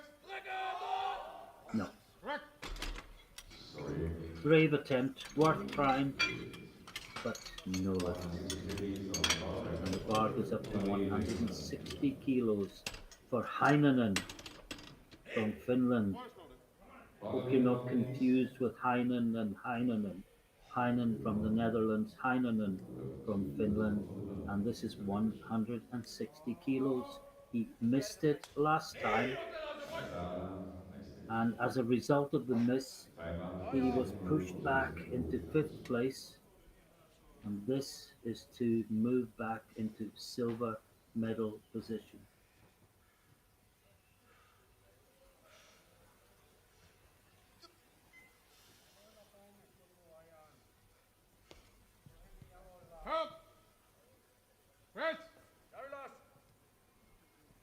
No. Correct. Sorry. Brave attempt, worth trying, but no lift. And the bar goes up to 160 kilos for Heinen from Finland. Hope you're not confused with Heinen and Heinen. Heinen from the Netherlands, Heinen from Finland, and this is 160 kilos. He missed it last time, and as a result of the miss, he was pushed back into 5th place, and this is to move back into silver medal position. Stop. Press.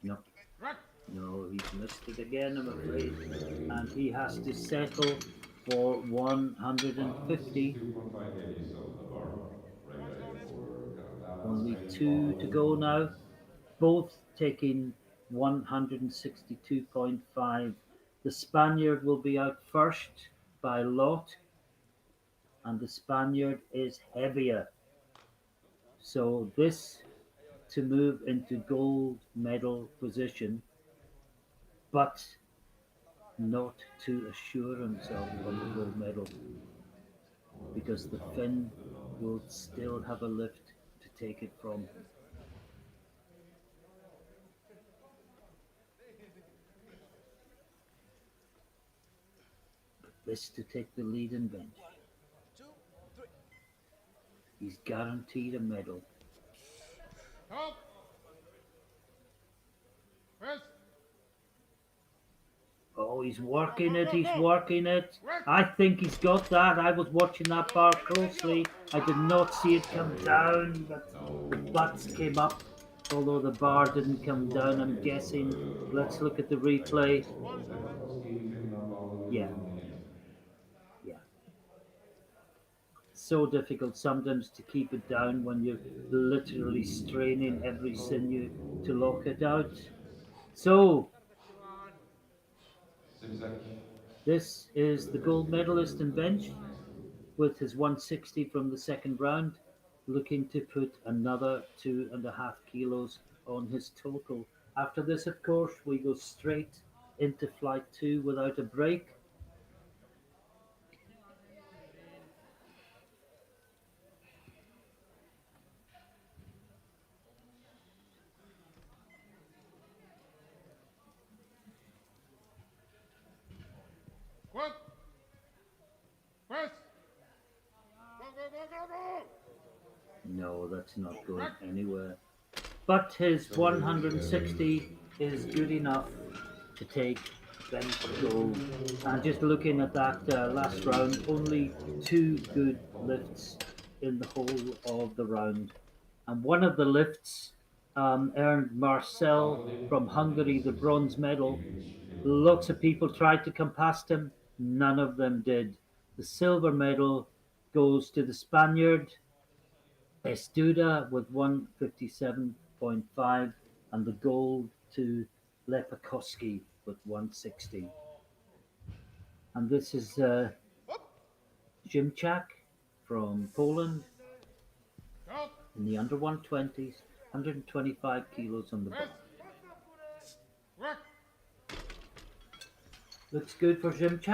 No, Correct. no, he's missed it again, I'm afraid, and he has to settle for 150. 2.5 kgs on the bar. Ready for countdown. Only 2 to go now, both taking 162.5. The Spaniard will be out first by a lot, and the Spaniard is heavier. So this to move into gold medal position, but not to assure himself of the gold medal, because the Finn will still have a lift to take it from. But this to take the lead in bench. He's guaranteed a medal. Stop. Press. Oh, he's working it, he's working it. I think he's got that. I was watching that bar closely. I did not see it come down, but the butts came up, although the bar didn't come down, I'm guessing. Let's look at the replay. Yeah. Yeah. So difficult sometimes to keep it down when you're literally straining every sinew to lock it out. So, this is the gold medalist in bench with his 160 from the second round, looking to put another 2.5 kilos on his total. After this, of course, we go straight into flight 2 without a break. What? Press. Go, go, go, go, go. No, that's not going anywhere. But his 160 is good enough to take bench go. And just looking at that last round, only 2 good lifts in the whole of the round. And one of the lifts earned Marcel from Hungary the bronze medal. Lots of people tried to come past him, none of them did. The silver medal goes to the Spaniard Estuda with 157.5, and the gold to Lepakowski with 160. And this is Dimich from Poland Stop. in the under 120s, 125 kilos on the bar. Work. Looks good for Dimich,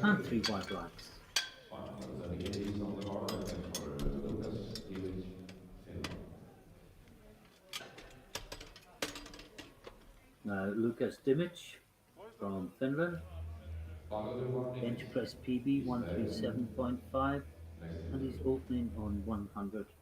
and 3 white lines. Then again, he's on the bar and for Lucas, Dimich, Finland. Now Lucas Dimich from Finland, Follow 1 minute. bench press PB 137.5, and he's opening on 130.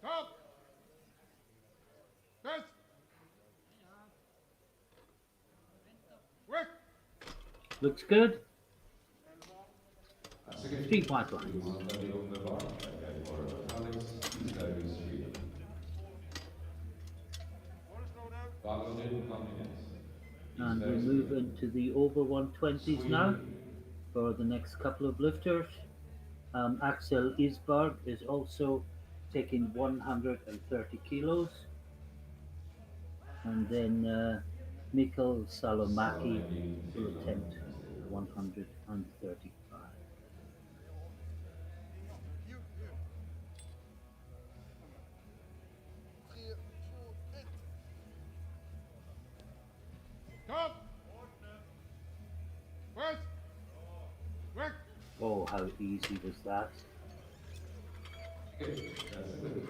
Stop. Press. Work. Looks good. That's a good 3 white lines. on the bar and for Alex, Sweden. Follow 1 minute. And we move into the over 120s now for the next couple of lifters. Axel Isberg is also taking 130 kilos. And then Mikhail Salomaki will attempt 135. Stop. Press. Work. Oh, how easy was that? Okay, that's good.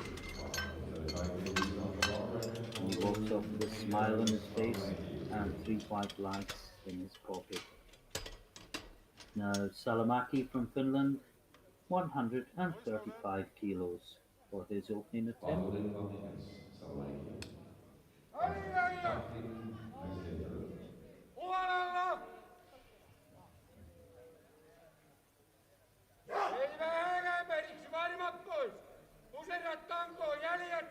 And he walks off with a smile on his face and 3 white lights in his pocket. Now Salomaki from Finland, 135 kilos for his opening attempt. Follow 1 minute. Salomaki. Baktin, next day. Uvalalla! Selvä hääkäänperiksi varmat pois! Puserat tankoon jäljet!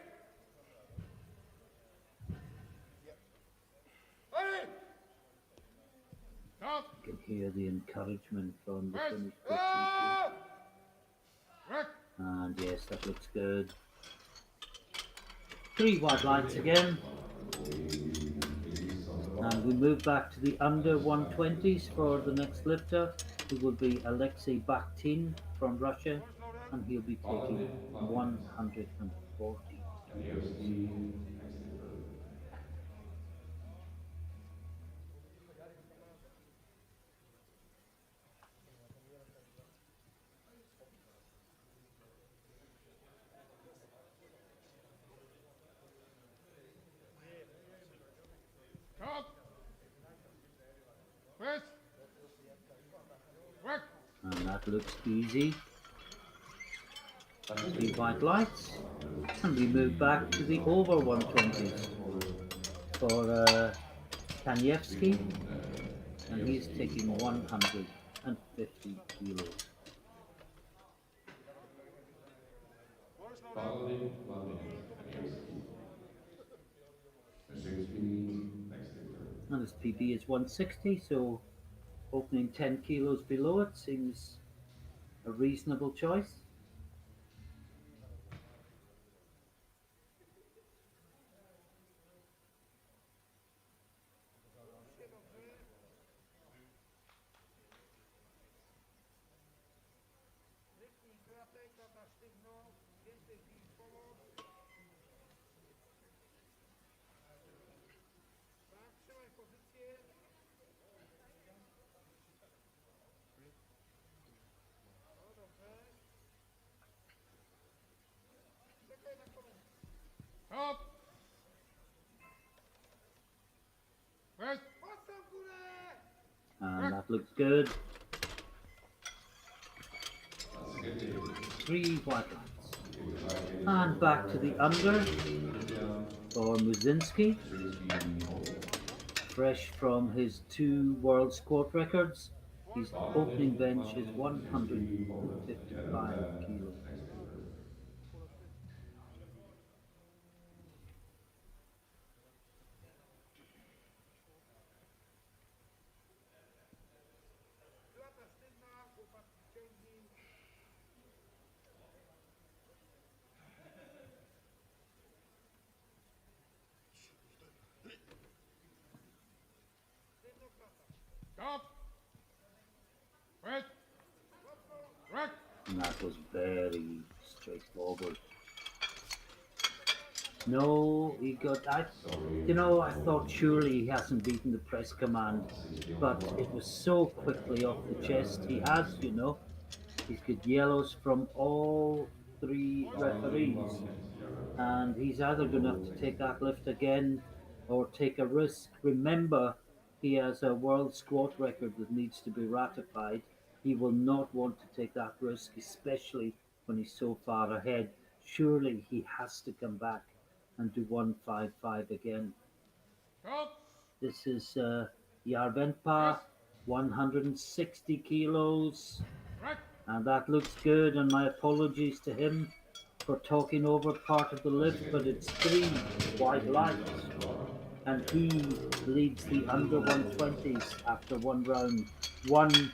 Hurry! Stop! You can hear the encouragement from the Press! Finnish person. Work! And yes, that looks good. 3 white lights again. And we move back to the under 120s for the next lifter, who will be Alexei Baktin from Russia, and he'll be taking 140. Kanyevsky, Stop! Press! Work! And that looks easy. 3 white lights. And we move back to the over 120s for Kanyevsky, and he's taking 150 kilos. follow 1 minute. Kanyevsky. Next day. And his PB is 160, so opening 10 kilos below it seems a reasonable choice. Stop! Press! looks good. That's a good deal. 3 white lights. And back to the under for Muzinski. Fresh from his 2 world squat records. His opening bench is 155 kilos. Stop. Wait. Work. And that was very straightforward. No, he got I thought surely he hasn't beaten the press command, but it was so quickly off the chest. He has, He's got yellows from all 3 referees, and he's either going to have to take that lift again or take a risk. Remember, he has a world squat record that needs to be ratified. He will not want to take that risk, especially when he's so far ahead. Surely he has to come back and do 155 again. Stop. This is Yarvenpa, 160 kilos. Work. And that looks good, and my apologies to him for talking over part of the lift, but it's 3 white lights. And he leads the under 120s after 1 round. 1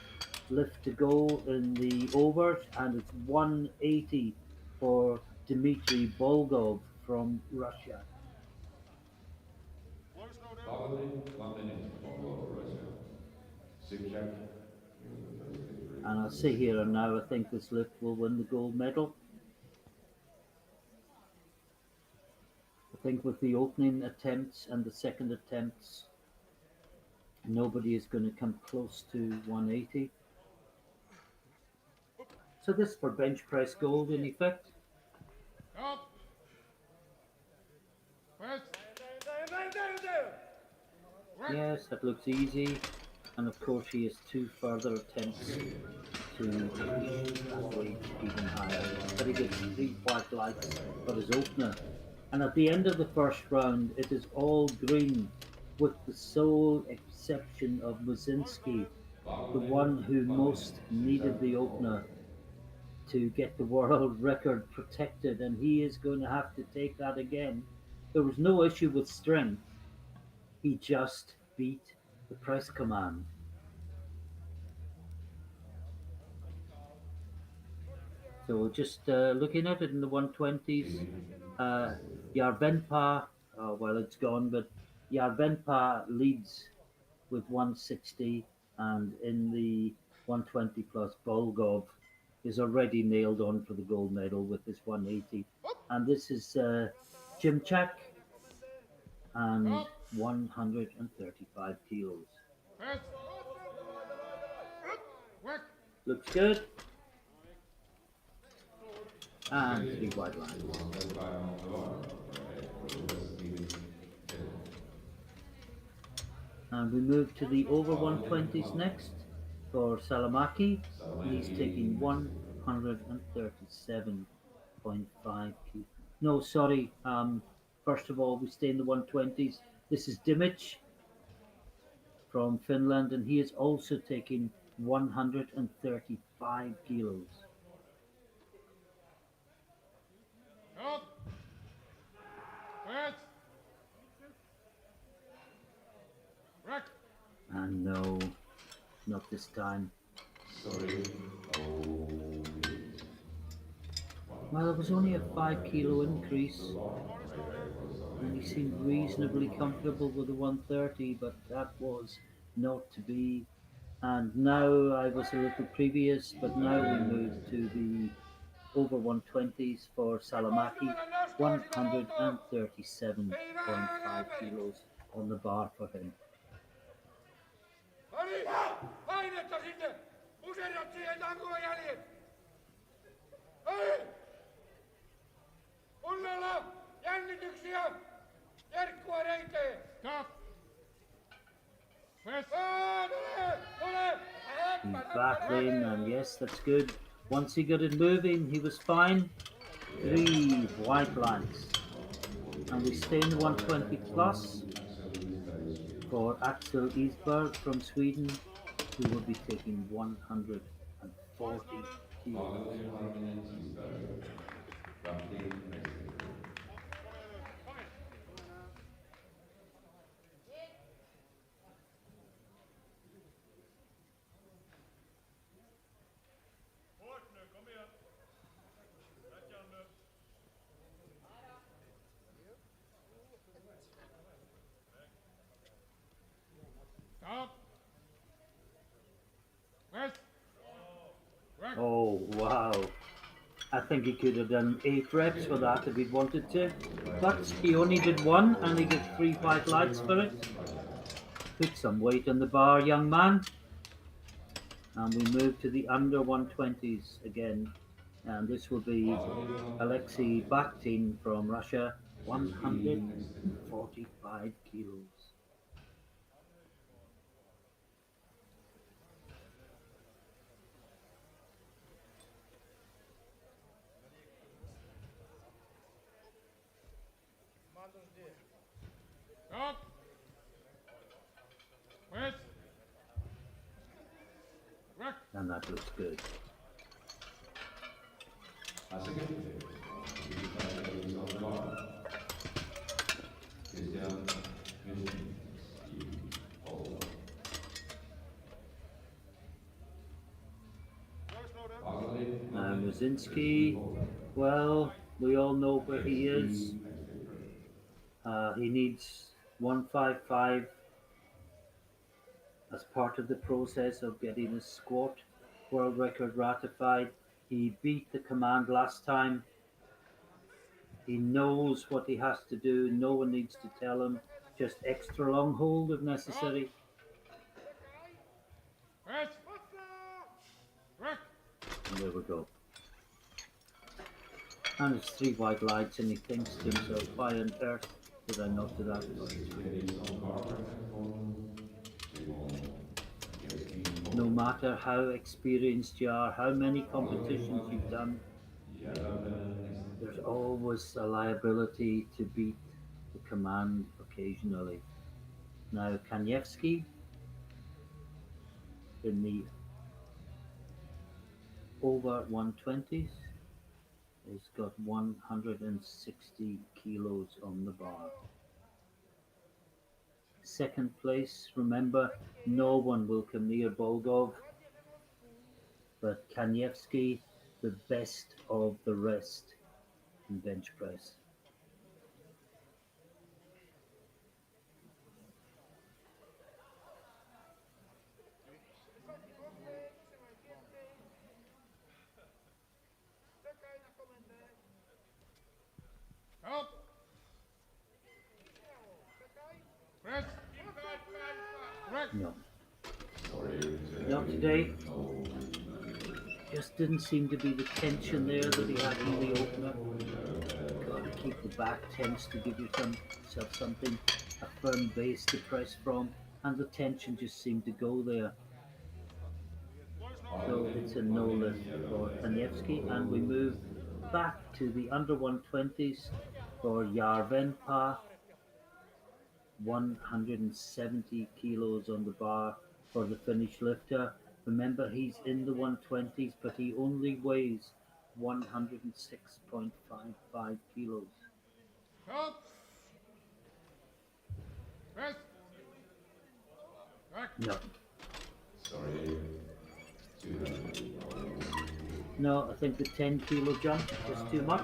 lift to go in the overs, and it's 180 for Dmitry Bolgov from Russia. Probably 1 minute for Russia. Sipchak. And I'll say here and now, I think this lift will win the gold medal. I think with the opening attempts and the second attempts, nobody is going to come close to 180. So this for bench press gold in effect. Stop. Wait. Work. Yes, that looks easy. And of course he has 2 further attempts to push that weight even higher. But he gets 3 white lights for his opener. And at the end of the first round, it is all green, with the sole exception of Muzinski, the one who most needed the opener to get the world record protected, and he is going to have to take that again. There was no issue with strength. He just beat the press command. So just looking at it in the 120s, Yarvenpa, well, it's gone, but Yarvenpa leads with 160, and in the 120 plus, Bolgov is already nailed on for the gold medal with his 180. And this is Jimchak, and 135 kilos. Wait. Work. Looks good. And 3 white lines. And we move to the over 120s next for Salomaki. He's taking 137.5 kilos. No, sorry. First of all, we stay in the 120s. This is Dimich from Finland, and he is also taking 135 kilos. Stop. Wait. Work. And no, not this time. Sorry. Well, it was only a 5 kilo increase, and he seemed reasonably comfortable with the 130, but that was not to be. And now I was a little previous, but now we move to the over 120s for Salomaki, 137.5 kilos on the bar for him. Ari, painetta sinne! Puserrat siihen tankoon jäljet! Hei! Kunnolla! Jännityksiä! Jerkkua reiteen! Stop! Tule! Tule! back lane, and yes, that's good. Once he got it moving, he was fine. 3 white lines. And we stay in the 120 plus for Axel Isberg from Sweden, who will be taking 140 kilos. Alexey Baktin, roughly Mexico. Stop. West. Right. Oh, wow. I think he could have done 8 reps for that if he'd wanted to. But he only did 1 and he got 3 white lights for it. Put some weight on the bar, young man. And we move to the under 120s again. And this will be Alexei Baktin from Russia, 145 kilos. Stop. West. Right. And that looks good. Muzinski, well, we all know where he is. He needs 155 as part of the process of getting his squat world record ratified. He beat the command last time. He knows what he has to do. No one needs to tell him. Just extra long hold if necessary. West. Right. And there we go. And it's 3 white lights, and he thinks to himself, why on earth did I not do that? No matter how experienced you are, how many competitions you've done, there's always a liability to beat the command occasionally. Now Kanyevsky in the over 120s has got 160 kilos on the bar. Second place, remember, no one will come near Bulgov, but Kanyevsky, the best of the rest in bench press. Stop. Press. Right. No. Not today. Just didn't seem to be the tension there that he had in the opener. Got to keep the back tense to give yourself something, a firm base to press from, and the tension just seemed to go there. So it's a no lift for Kanyevsky, and we move back to the under 120s for Yarvenpa. 170 kilos on the bar for the Finnish lifter. Remember, he's in the 120s, but he only weighs 106.55 kilos. Stop. Press. Right. No. Sorry. No, I think the 10 kilo jump was too much.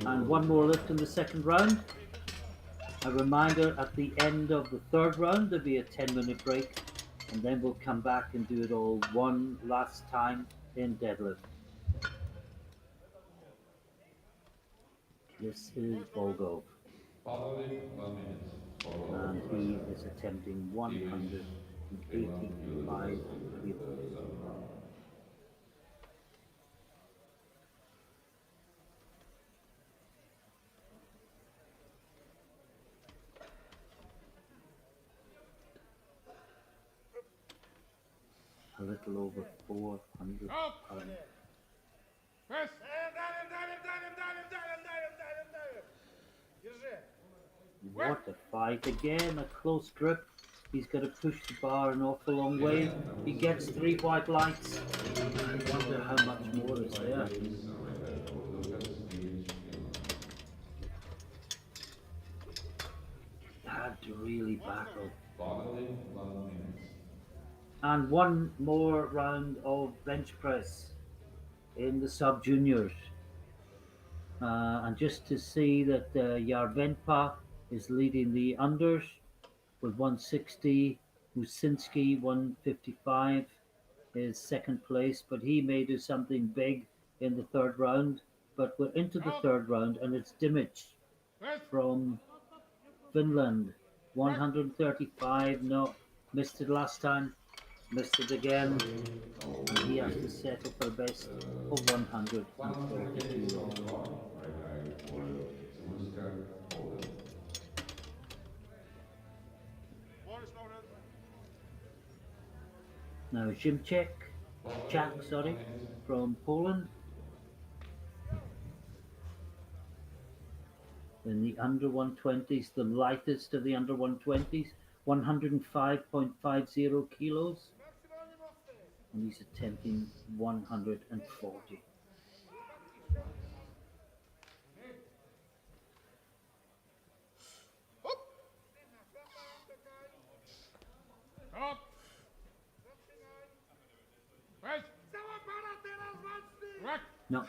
And one more lift in the second round. A reminder, at the end of the third round, there'll be a 10-minute break, and then we'll come back and do it all one last time in deadlift. This is Volgov, and he is attempting 185 kilos. little over 400 pounds. Press. What a fight again, a close grip. He's got to push the bar an awful long way. He gets 3 white lights. I wonder how much more is there. Had to really battle. And one more round of bench press in the sub juniors. And just to see that Yarvenpa is leading the unders with 160. Musinski 155 is second place, but he may do something big in the third round. But we're into the third round, and it's Dimich from Finland, 135. No, missed it last time, missed it again, and he has to settle for the best of 130 kilos. Now Chak, from Poland. In the under 120s, the lightest of the under 120s, 105.50 kilos. And he's attempting 140. Up. Press. Rack. No.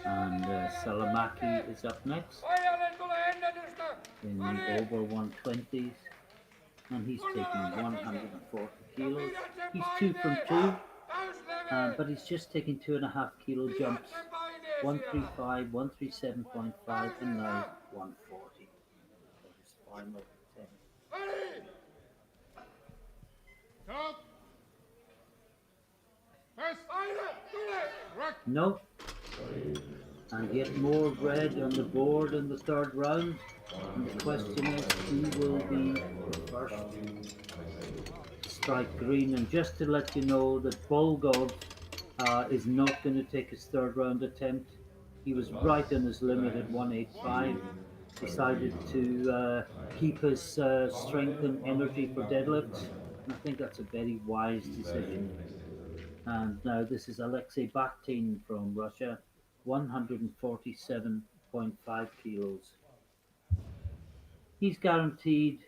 And Salomaki is up next in the over 120s, and he's taking 140 kilos. He's 2 from 2, but he's just taking 2.5 kilo jumps. 135, 137.5, and now 140 for his final attempt. Up. Press. Rack. No. And yet more red on the board in the third round. And the question is, who will be first to strike green? And just to let you know that Bulgov is not going to take his third round attempt. He was right on his limit at 185. Decided to keep his strength and energy for deadlifts. And I think that's a very wise decision. And now this is Alexei Baktin from Russia, 147.5 kilos. He's guaranteed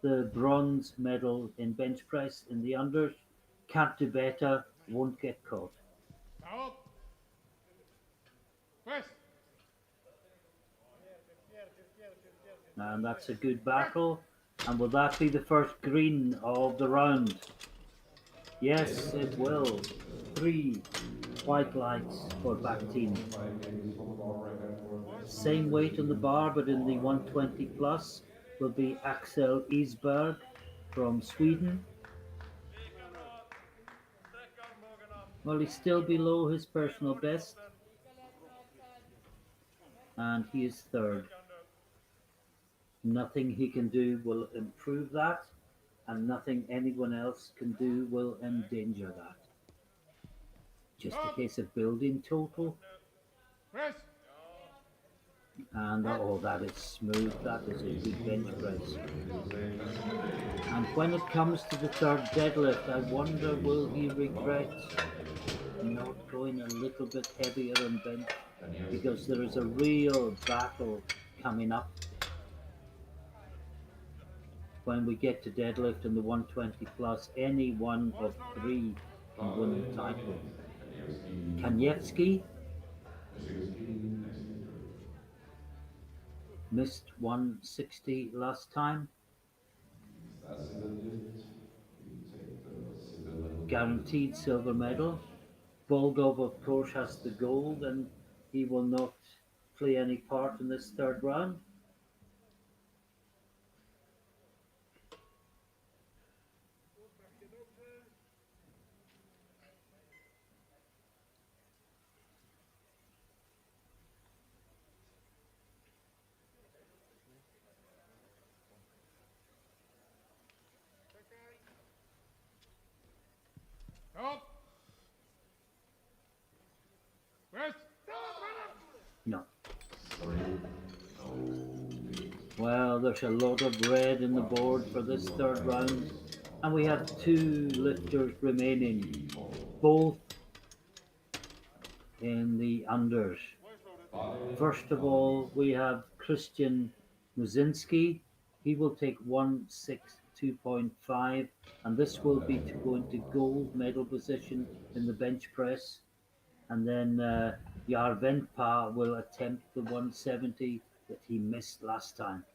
the bronze medal in bench press in the unders. Can't do better, won't get caught. Up. Press. And that's a good battle. And will that be the first green of the round? Yes, it will. 3 white lights for Bactine. Same weight on the bar, but in the 120 plus will be Axel Isberg from Sweden. Well, he's still below his personal best, and he is third. Nothing he can do will improve that, and nothing anyone else can do will endanger that. Just a case of building total. Press. And oh, that is smooth. That is a good bench press. And when it comes to the third deadlift, I wonder, will he regret not going a little bit heavier on bench? Because there is a real battle coming up when we get to deadlift in the 120 plus. Any one of 3 can win the title. Kanyevsky missed 160 last time. Guaranteed silver medal. Bulgov, of course, has the gold, and he will not play any part in this third round. Stop. Rest. No. Well, there's a lot of red in the board for this third round, and we have two lifters remaining, both in the unders. First of all, we have Christian Muzinski. He will take 162.5, and this will be to go into gold medal position in the bench press. And then Yarvenpa will attempt the 170 that he missed last time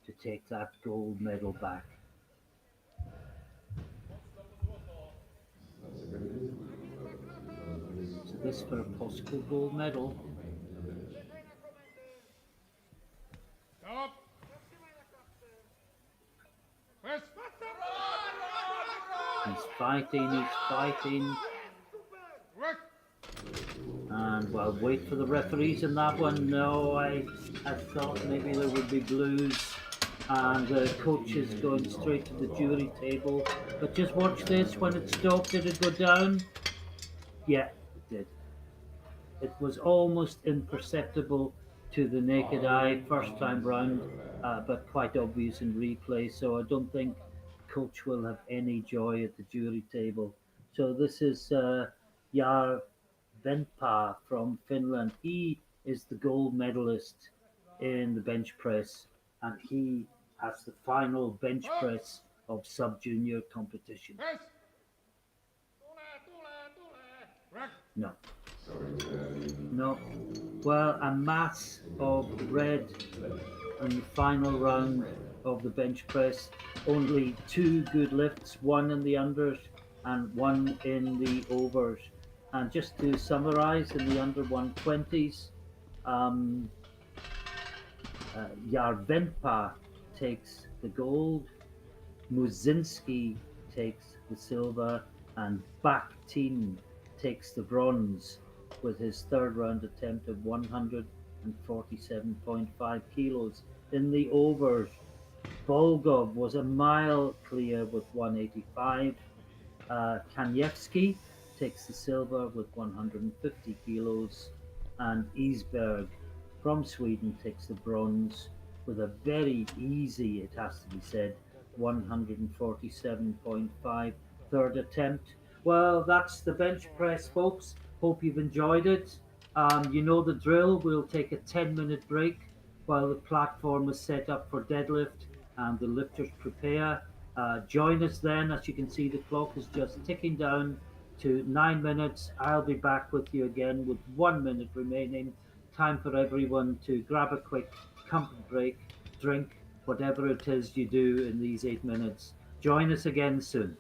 to take that gold medal back. So this for a possible gold medal. Stop. Rest. He's fighting. Rest. And well, wait for the referees in that one. No, I thought maybe there would be blues. And the coach is going straight to the jury table. But just watch this. When it stopped, did it go down? Yeah, it did. It was almost imperceptible to the naked eye first time round, but quite obvious in replay. So I don't think coach will have any joy at the jury table. So this is Jar Venpa from Finland. He is the gold medalist in the bench press, and he has the final bench press of sub-junior competition. Rest. Rest. No. No. Well, a mass of red in the final round of the bench press. Only two good lifts, one in the unders and one in the overs. And just to summarize, in the under 120s, Yarvenpa takes the gold, Muzinski takes the silver, and Baktin takes the bronze with his third round attempt of 147.5 kilos. In the overs, Volgov was a mile clear with 185. Kanyevsky takes the silver with 150 kilos, and Isberg from Sweden takes the bronze with a very easy, it has to be said, 147.5 third attempt. Well, that's the bench press, folks. Hope you've enjoyed it. You know the drill. We'll take a 10-minute break while the platform is set up for deadlift and the lifters prepare. Join us then. As you can see, the clock is just ticking down to 9 minutes. I'll be back with you again with 1 minute remaining. Time for everyone to grab a quick comfort break, drink, whatever it is you do in these 8 minutes. Join us again soon.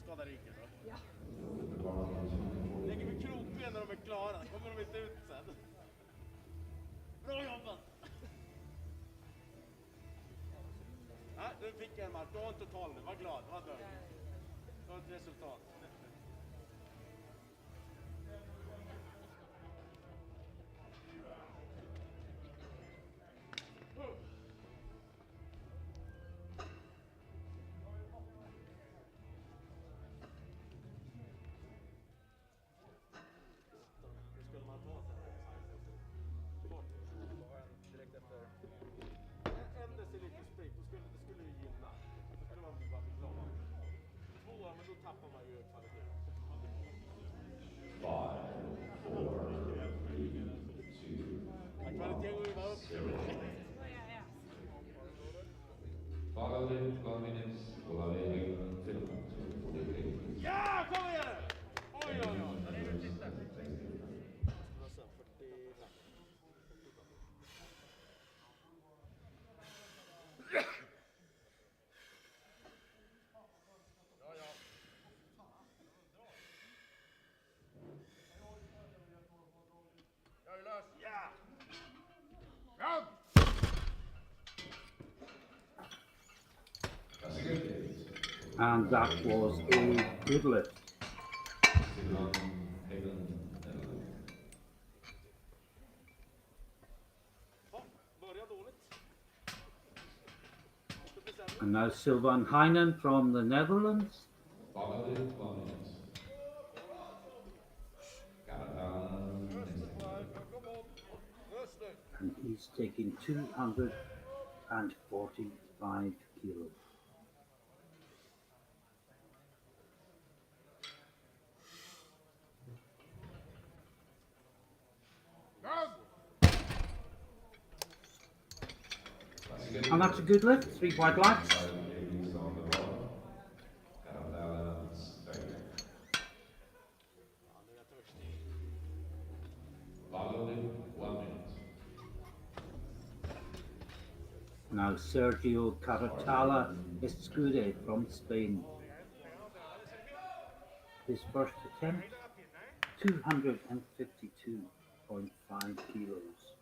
skada ryggen då. The bar is 140. Lägger vi krokben när de är klara, kommer de inte ut sen. Bra jobbat! Ja, nu fick jag en match. Du har en total nu, var glad, var nöjd. Du har ett resultat. En deciliter sprit, det skulle ju gynna. Det skulle man bara bli glad. 2, men då tappar man ju kvalitet. 5, 4, 3, 2, Kvaliteten går ju bara upp. 0. Following 1 minute, Alexei Baktin, Finland. Ja, kom igen! Oj, oj, oj. Round. That's a good day. And that was a good lift. Silvan Heinen. Ja, börjar dåligt. And now Silvan Heinen from the Netherlands. Following 1 minute. Karan. And he's taking 245 kilos. Round. And that's a good lift, 3 wide legs. Ladies on the bar. Karan balance. Ja, nu är jag törstig. Following 1 minute. Now Sergio Caratala Escude from Spain. His first attempt, 252.5 kilos.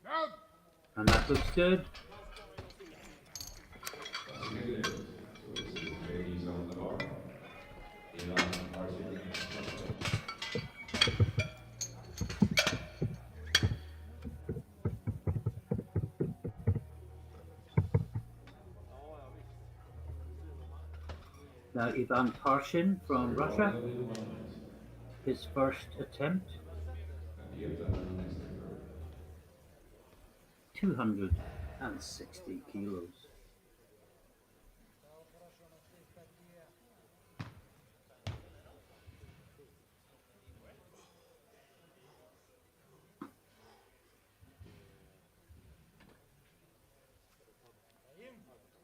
Round. And that looks good. That's a good day. So this is ladies on the bar. Ivan Marcel. Now Ivan Parshin from Russia, Following 1 minute. his first attempt, And you have done next to 260 kilos.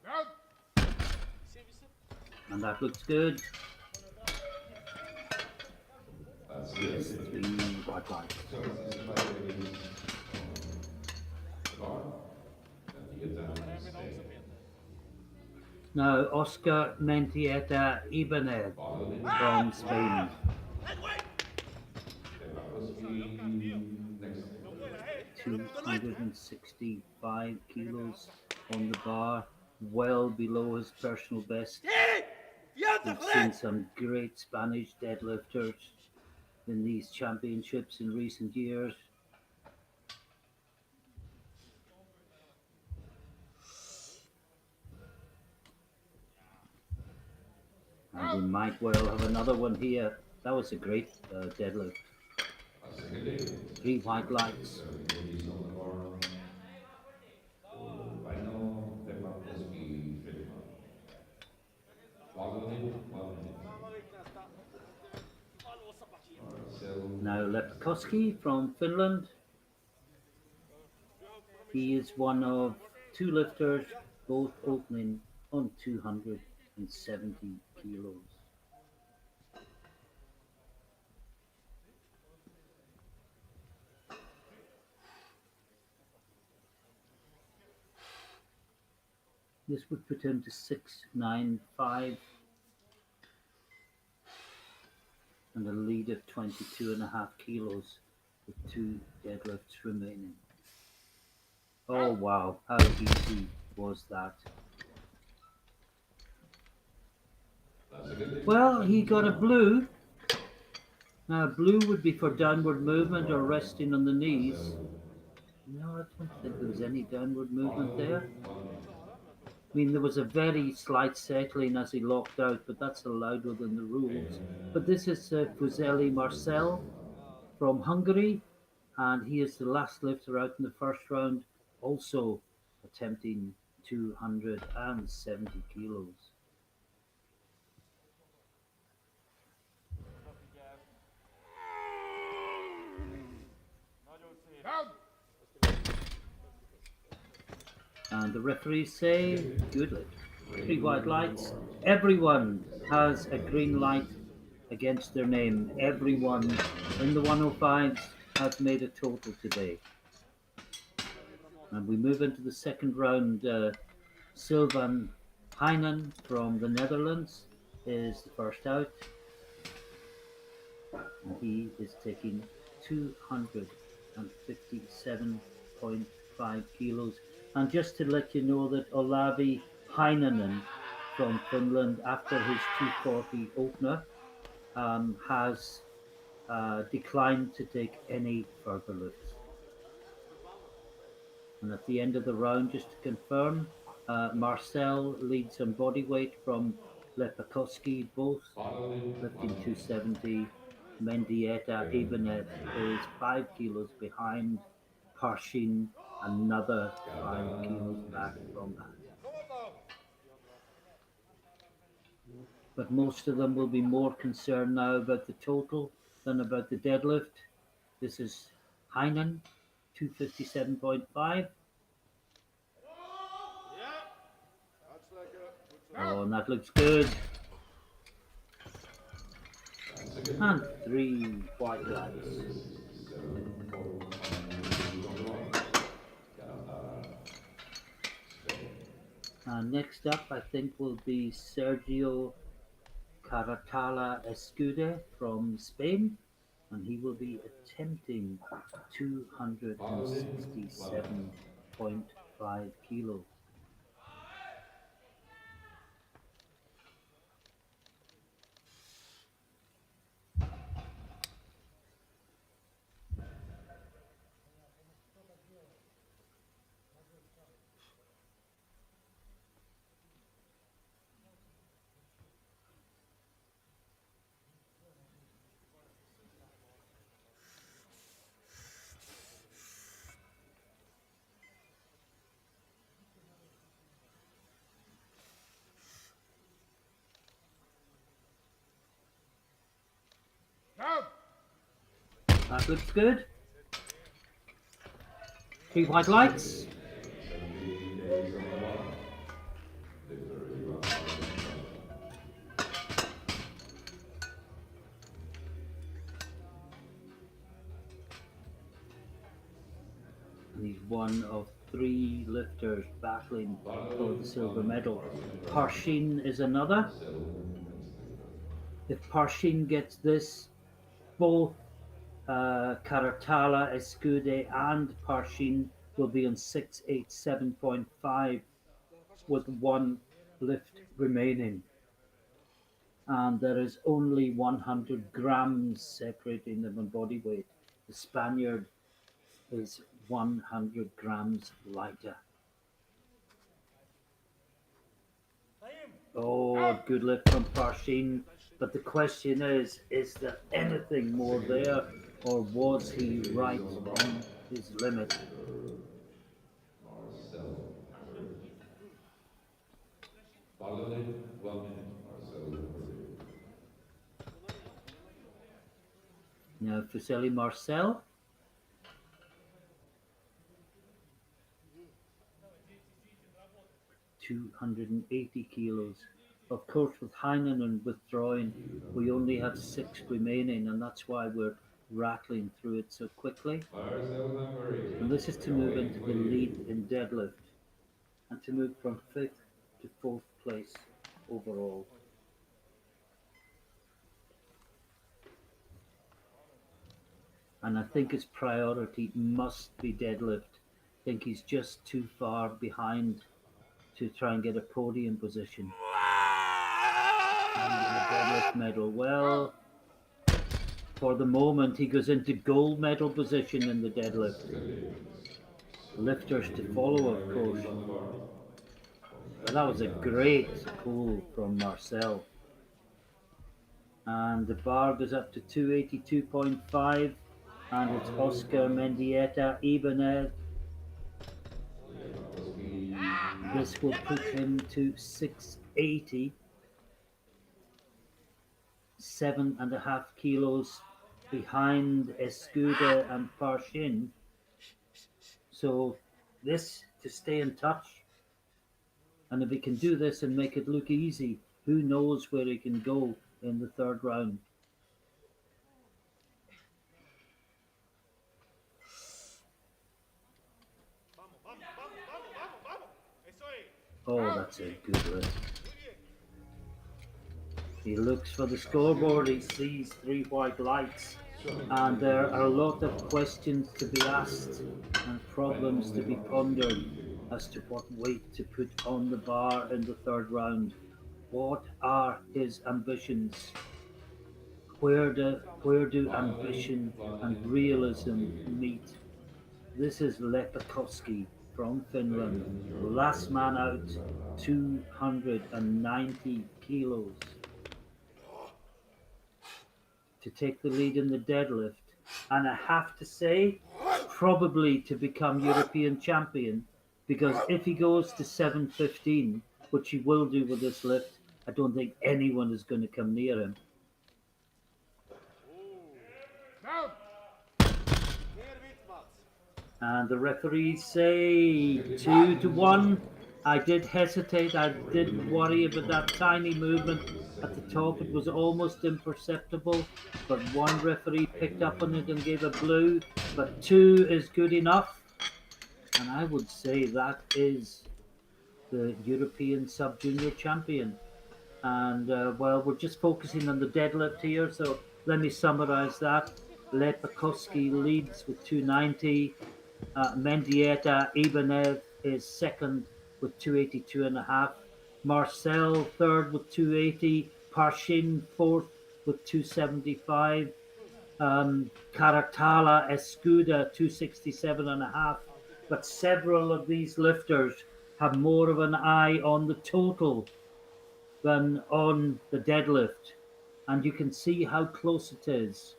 Round. And that looks good. That's Yes, it. 3 wide legs. So this is my ladies on the bar. And you have done next day. Now Oscar Mendieta Ibanez Following from Spain, Likowski next day. 265 kilos on the bar, well below his personal best. We've seen some great Spanish deadlifters in these championships in recent years. And we might well have another one here. That was a great deadlift. That's a good day. 3 wide legs. So ladies on the bar. Vino Likowski, Finland. Following 1 minute. Marcel. Now Lepkowski from Finland. He is one of 2 lifters, both opening on 200 kilos. This would put him to 695 and a lead of 22.5 kilos with 2 deadlifts remaining. Oh wow, how easy was that? That's a good thing. Well, he got a blue. Now, blue would be for downward movement or resting on the knees. No, I don't think there was any downward movement there. I mean, there was a very slight settling as he locked out, but that's allowed within the rules. But this is Marcel from Hungary, and he is the last lifter out in the first round, also attempting 270 kilos. Down! And the referees say, good lift. 3 white lights. Everyone has a green light against their name. Everyone in the 105s has made a total today. And we move into the second round. Sylvan Heinen from the Netherlands is the first out. And he is taking 257.5 kilos. And just to let you know that Alexey Heinen from Finland, after his 240 opener, has declined to take any further lifts. And at the end of the round, just to confirm, Marcel leads on body weight from Likowski, both lifting 270. Mendieta Ibanez is 5 kilos behind. Parshin another 5 kilos back from that. But most of them will be more concerned now about the total than about the deadlift. This is Heinen, 257.5. Oh, and that looks good. And 3 white lights. And next up, I think, will be Sergio Caratala Escude from Spain, and he will be attempting 267.5 kilos. Down! That looks good. 3 white lights. And he's one of 3 lifters battling for the silver medal. Parshin is another. If Parshin gets this, both Caratala, Escude and Parshin will be on 687.5 with 1 lift remaining. And there is only 100 grams separating them in body weight. The Spaniard is 100 grams lighter. Oh, good lift from Parshin. But the question is there anything more there, or was he right on his limit? Marcel. Following 1 minute, Marcel. Now, Fuseli Marcel. $280 kilos. Of course, with Heinen and withdrawing, we only have 6 remaining, and that's why we're rattling through it so quickly. Marcel, Hungary. And this is to Are you move waiting into the please? lead in deadlift and to move from 5th to 4th place overall. And I think his priority must be deadlift. I think he's just too far behind to try and get a podium position. And the deadlift medal. Well, for the moment, he goes into gold medal position in the deadlift. Lifters to follow, of course. But that was a great pull from Marcel. And the bar goes up to 282.5. And it's Oscar Mendieta Ibanez. This will put him to 680. 7.5 kilos behind Escuda and Parshin. So this to stay in touch. And if he can do this and make it look easy, who knows where he can go in the third round. Oh, that's a good lift. He looks for the scoreboard, he sees 3 white lights, and there are a lot of questions to be asked and problems to be pondered as to what weight to put on the bar in the third round. What are his ambitions? Where do ambition and realism meet? This is Lepakowski from Finland, last man out, 290 kilos. To take the lead in the deadlift, and I have to say, probably to become European champion, because if he goes to 715, which he will do with this lift, I don't think anyone is going to come near him. Down. And the referees say 2-1. I did hesitate. I did worry about that tiny movement at the top. It was almost imperceptible, but one referee picked up on it and gave a blue. But 2 is good enough. And I would say that is the European Sub-Junior champion. And well, we're just focusing on the deadlift here, so let me summarize that. Lepakowski leads with 290. Mendieta Ibanez is second with 282.5. Marcel third with 280. Parshin fourth with 275. Karatala Escuda 267.5. But several of these lifters have more of an eye on the total than on the deadlift, and you can see how close it is.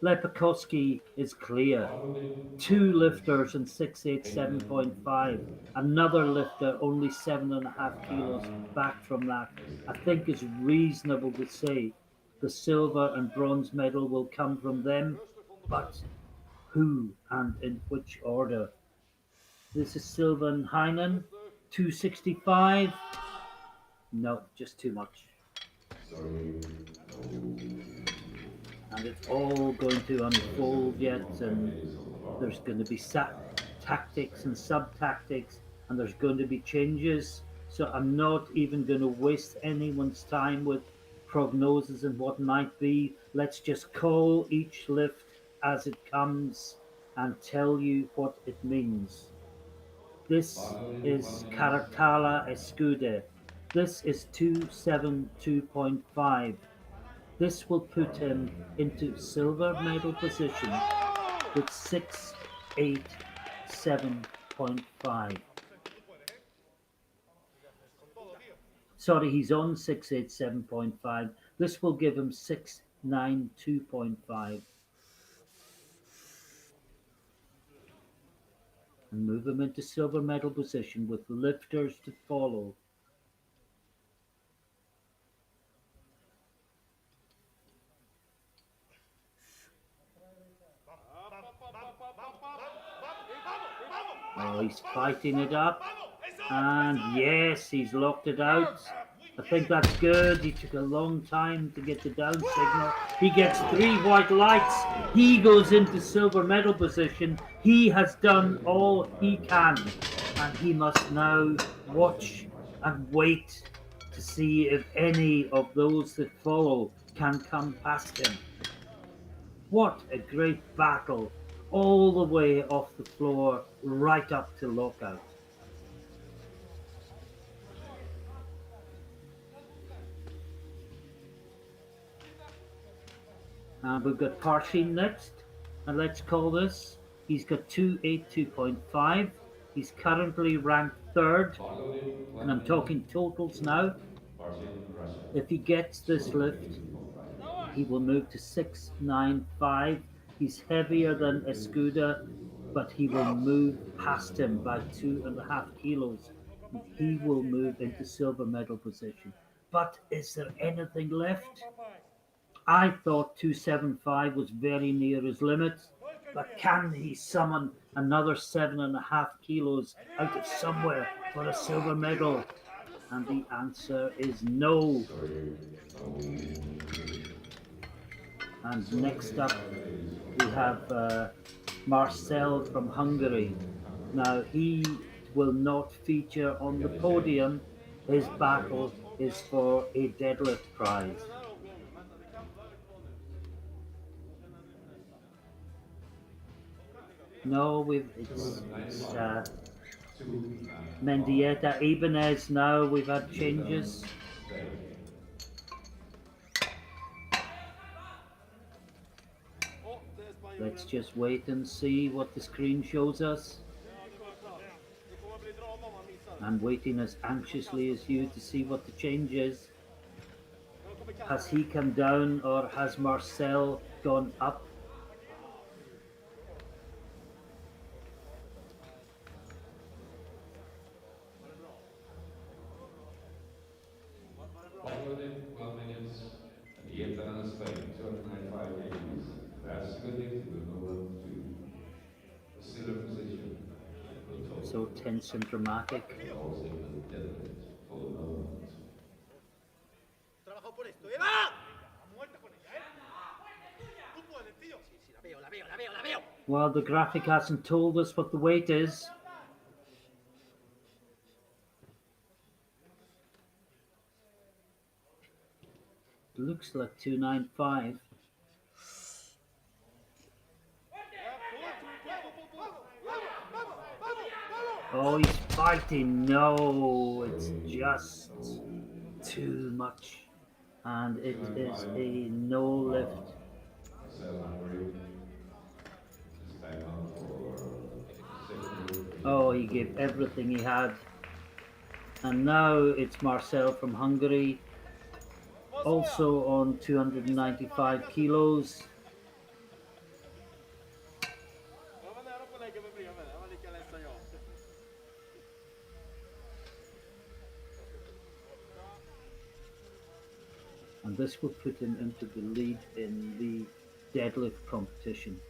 Lepakowski is clear. 2 lifters and 687.5. Another lifter only 7.5 kilos back from that. I think it's reasonable to say the silver and bronze medal will come from them, but who and in which order? This is Silvan Heinen, 265. No, just too much. And it's all going to unfold yet, and there's going to be tactics and sub-tactics, and there's going to be changes. So I'm not even going to waste anyone's time with prognosis and what might be. Let's just call each lift as it comes and tell you what it means. This is Karatala Escude. This is 272.5. This will put him into silver medal position with 687.5. Sorry, he's on 687.5. This will give him 692.5. And move him into silver medal position with lifters to follow. Oh, he's fighting it up. And yes, he's locked it out. I think that's good. He took a long time to get the down signal. He gets 3 white lights. He goes into silver medal position. He has done all he can, and he must now watch and wait to see if any of those that follow can come past him. What a great battle, all the way off the floor right up to lockout. And we've got Parshin next, and let's call this. He's got 282.5. He's currently ranked 3rd, Followed in and 1 I'm talking minute. totals now. Marcel, Russia. If he gets this lift, 282.5. he will move to 695. He's heavier than Escuda, but he will move past him by 2.5 kilos. And he will move into silver medal position. But is there anything left? I thought 275 was very near his limit, but can he summon another 7.5 kilos out of somewhere for a silver medal? And the answer is no. And next up, we have Marcel from Hungary. Now, he will not feature on the podium. His battle is for a deadlift prize. No, it's Mendieta Ibanez now. We've had changes. Let's just wait and see what the screen shows us. I'm waiting as anxiously as you to see what the change is. Has he come down or has Marcel gone up? Followed in 12 minutes. And the Ethan Spain, 295 kgs. That's a good lift. We'll move up to the silver position. So tense and dramatic. Also the deadlift for the moment. Trabajo por esto. ¡Eva! Muerta con ella, ¿eh? Tú puedes, tío. Sí, sí, la veo. Well, the graphic hasn't told us what the weight is. It looks like 295. Oh, he's fighting. No, it's just too much. And it is a no lift. Hungary. Is back on for second. Oh, he gave everything he had. And now it's Marcel from Hungary, also on 295 kilos. And this will put him into the lead in the deadlift competition.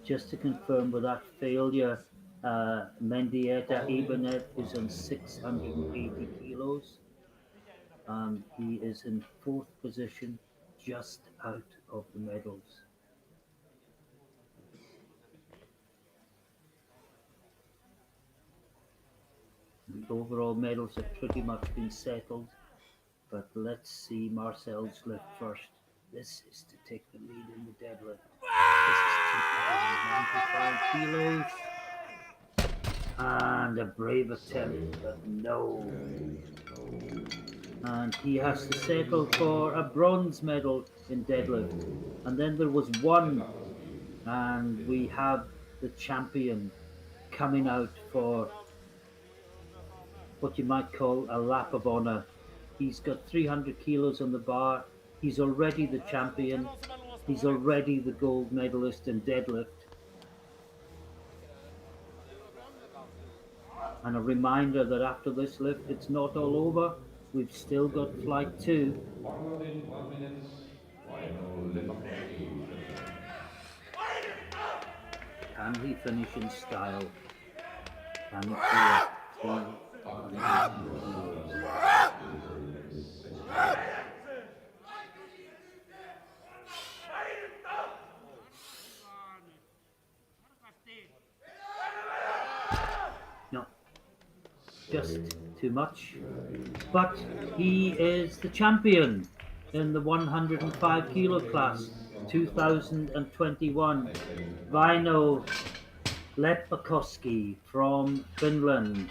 Just to confirm, with that failure, Mendieta Ibanez is on 680 kilos. And he is in 4th position, just out of the medals. The overall medals have pretty much been settled, but let's see Marcel's lift first. This is to take the lead in the deadlift. This is 295 kilos. And a brave attempt, but no. And he has to settle for a bronze medal in deadlift. And then there was one, and we have the champion coming out for what you might call a lap of honor. He's got 300 kilos on the bar. He's already the champion. He's already the gold medalist in deadlift. And a reminder that after this lift, it's not all over. We've still got flight 2. Followed in 1 minute. Final lift. Can he finish in style? Can he clear 200 No, just too much. But he is the champion in the 105 kilo class, 2021. Vino Likowski from Finland.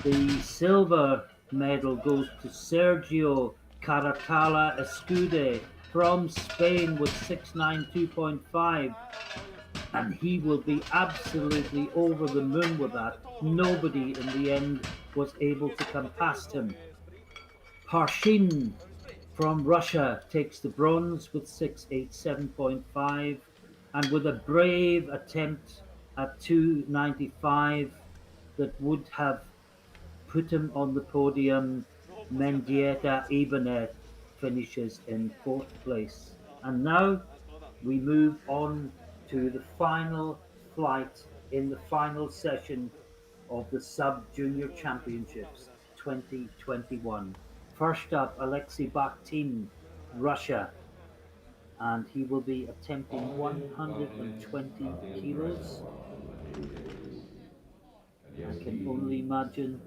The silver medal goes to Sergio Caratala Escude from Spain with 692.5. And he will be absolutely over the moon with that. Nobody in the end was able to come past him. Parshin from Russia takes the bronze with 687.5, and with a brave attempt at 295 that would have put him on the podium, Mendieta Ibanez finishes in 4th place. And now we move on to the final flight in the final session of the Sub-Junior Championships 2021. First up, Alexey Baktin, Russia, and he will be attempting 120 kilos. I can only imagine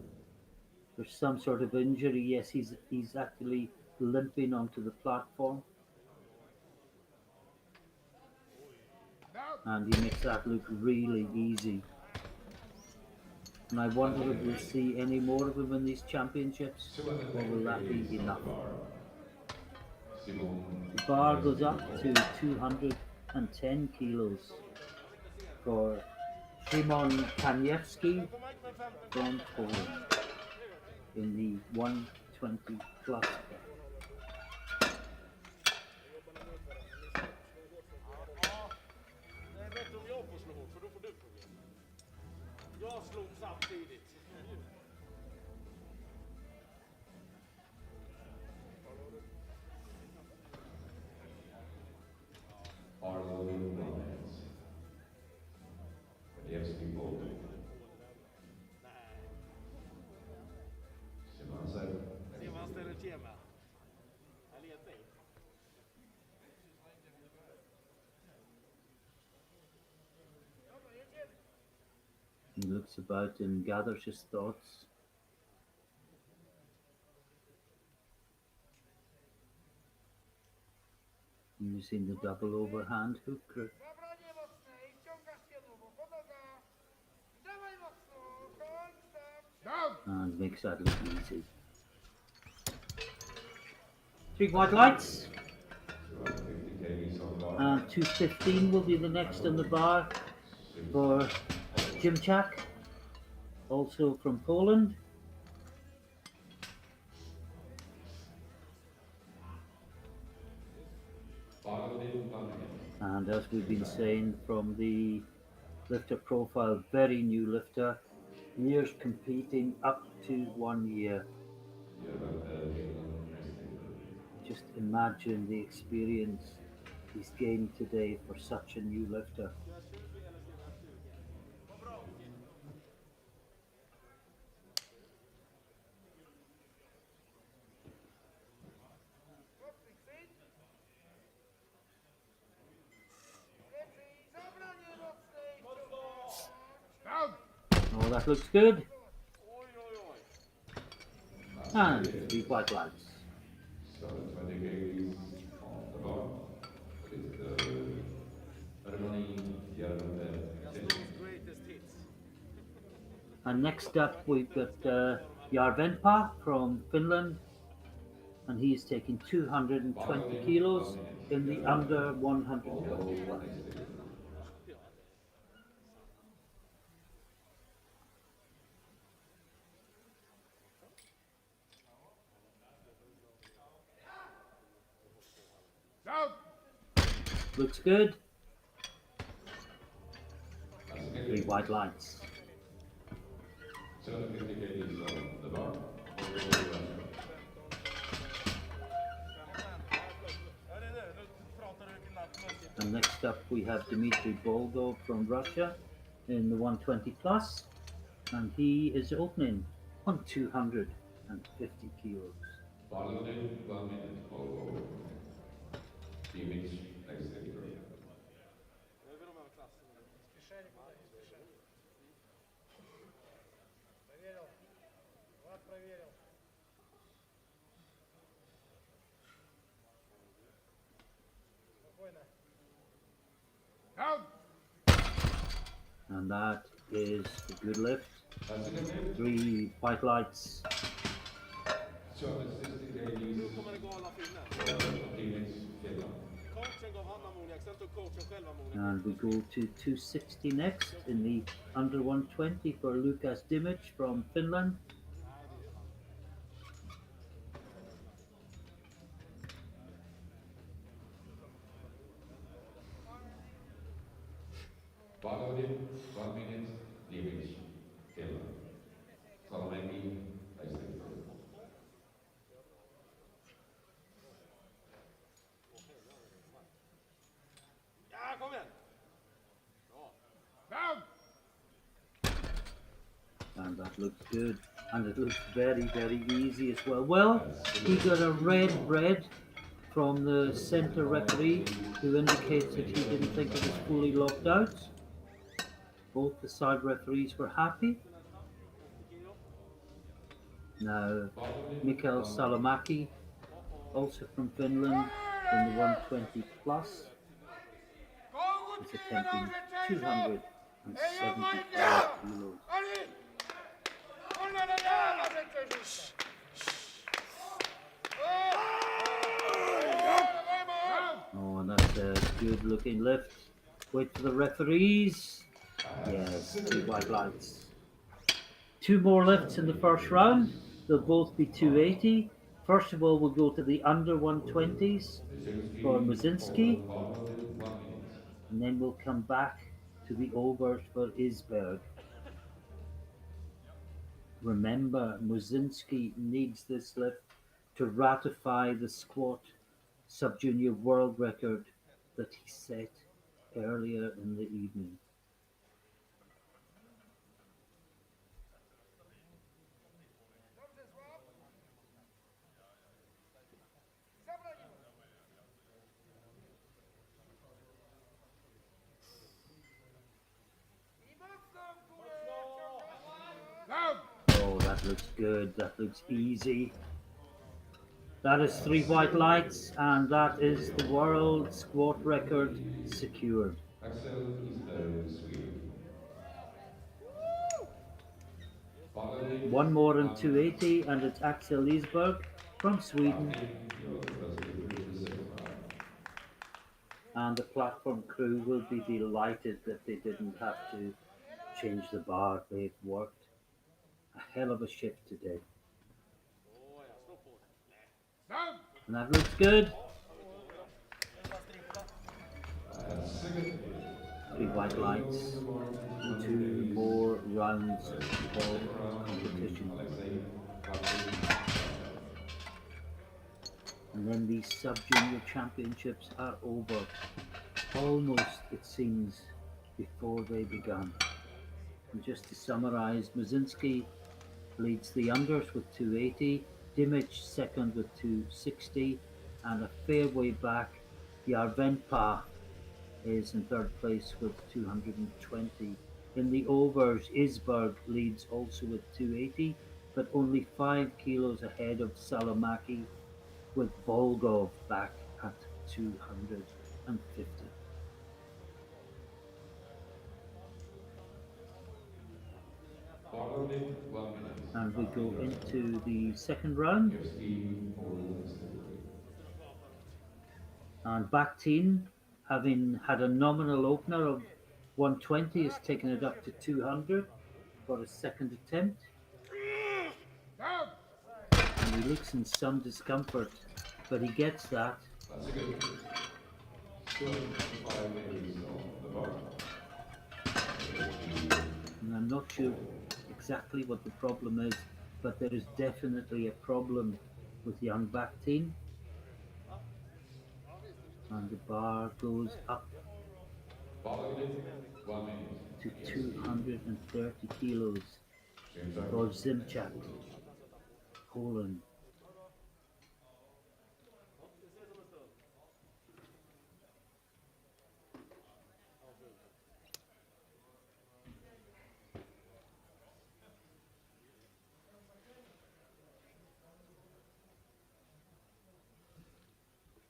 there's some sort of injury. Yes, he's actually limping onto the platform. And he makes that look really easy. And I wonder if we'll see any more of him in these championships, or will that be enough? The bar goes up to 210 kilos for Szymon Kanyevsky from Poland in the 120 plus. Jag slog samtidigt. Kanyevsky Poland. Marcel. Silvan ställer tema. Alexei. He looks about and gathers his thoughts. Using the double overhand hook. And makes that look easy. 3 white lights. And 215 will be the next on the bar for Dimich, also from Poland. And as we've been saying from the lifter profile, very new lifter, years competing up to 1 year. Just imagine the experience he's gained today for such a new lifter. Oh, that looks good. And 3 white lights. So 20 kgs on the bar. With the Greatest hits. And next up we've got Järvenpää from Finland, and he's taking 220 kilos in the under 120 class. Looks good. 3 white lights. 750 kgs on the bar. And next up we have Dmitry Bolgov from Russia in the 120 plus. And he is opening on 250 kilos. Followed in 1 minute, all over. Dimich, Alexei Baktin. Över de här klasserna. Проверил. Влад проверил. Спокойно. Down. And that is a good lift. That's a good lift. 3 white lights. 260 kg. Nu kommer det galna finnen. Dimich, Finland. Coachen gav han ammoniak, sen tog coachen själv ammoniak. And we go to 260 next in the under 120 for Lukas Dimich from Finland. Followed in 1 minute, Dimich, Finland. Salomaki, Alexei Baktin. Ja, kom igen! Bra. Down. And that looks good. And it looks very, very easy as well. Well, he got a red from the center referee who indicates that he didn't think it was fully locked out. Both the side referees were happy. Now, Marcel Salomaki, also from Finland, in the 120 plus, is attempting 275 kilos. Oli! Kunnon jäällä sitten siitä. Oh, and that's a good looking lift. Wait for the referees. Yes, 2 white lights. 2 more lifts in the first round. They'll both be 280. First of all, we'll go to the under 120s for Muzinski. And then we'll come back to the overs for Isberg. Remember, Muzinski needs this lift to ratify the squat sub-junior world record that he set earlier in the evening. Down. Oh, that looks good. That looks easy. That is 3 white lights, and that is the world squat record secured. Axel Isberg, Sweden. Followed in 1 more in 280, and it's Axel Isberg from Sweden. And the platform crew will be delighted that they didn't have to change the bar. They've worked a hell of a shift today. Down. And that looks good. 3 white lights, 2 more rounds of competition. And then these sub-junior championships are over. Almost, it seems, before they began. And just to summarise, Muzinski leads the unders with 280, Dimich second with 260, and a fair way back, Yarvenpa is in third place with 220. In the overs, Isberg leads also with 280, but only 5 kilos ahead of Salomaki, with Volgov back at 250. Followed in 1 minute. And we go into the second round. And Bactine, having had a nominal opener of 120, has taken it up to 200 for a second attempt. Down. And he looks in some discomfort, but he gets that. That's a good 205 kg on the bar. And I'm not sure exactly what the problem is, but there is definitely a problem with young Bactine. And the bar goes up Followed in 1 minute. to 230 kilos. for Zimchak, Poland.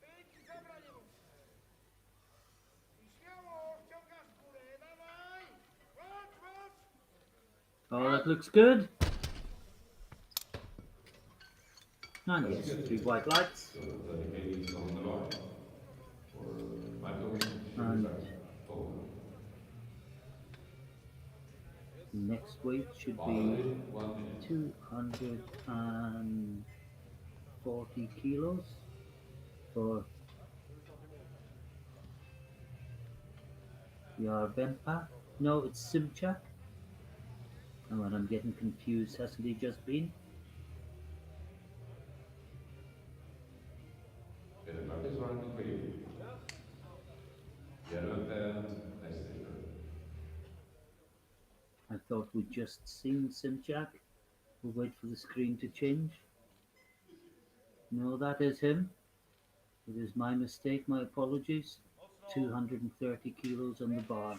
Wyjdź, zabranie mu. I śmiało, wciągasz w górę, dawaj. Chodź, chodź. Oh, that looks good. And yes, 3 white lights. So the ladies on the line for Michael And Poland. next weight should be 1 minute. 240 kilos for Yarvenpa. No, it's Simchak. Oh, and I'm getting confused. Hasn't he just been? Peter Buck is running for you. Järvenpää, next leader. I thought we'd just seen Simchak. We'll wait for the screen to change. No, that is him. It is my mistake, my apologies. 230 kilos on the bar.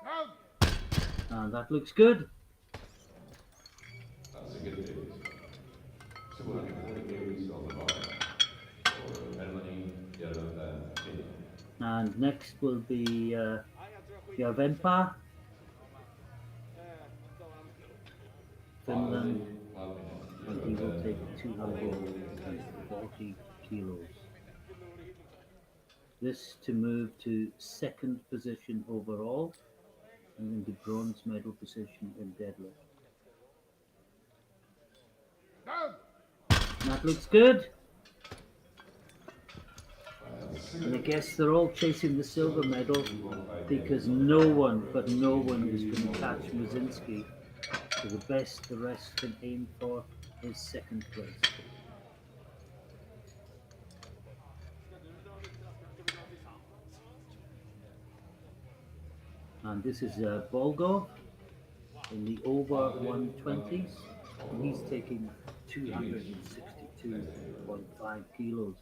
Down. And that looks good. That's a good day. 240 kgs on the bar for Melanie Järvenpää. And next will be Yarvenpa, Finland, 1 minute. and he will take 240 kilos. This to move to second position overall and in the bronze medal position in deadlift. Down. And that looks good. And I guess they're all chasing the silver medal because no one is going to catch Muzinski. So the best the rest can aim for is second place. And this is Bolgov in the over 120s. And he's taking 262.5 kilos.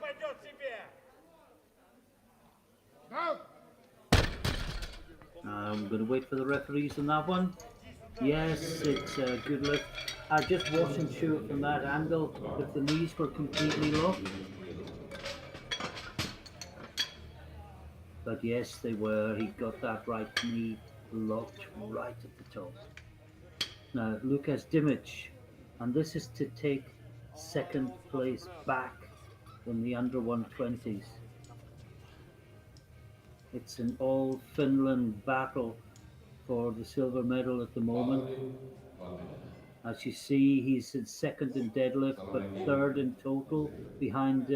Пойдет себе. Down. I'm going to wait for the referees on that one. Yes, it's a good lift. I just wasn't sure from that angle if the knees were completely locked. But yes, they were. He got that right knee locked right at the top. Now, Lucas Dimich, and this is to take second place back in the under 120s. It's an all Finland battle for the silver medal at the moment. As you see, he's in second in deadlift, but third in total behind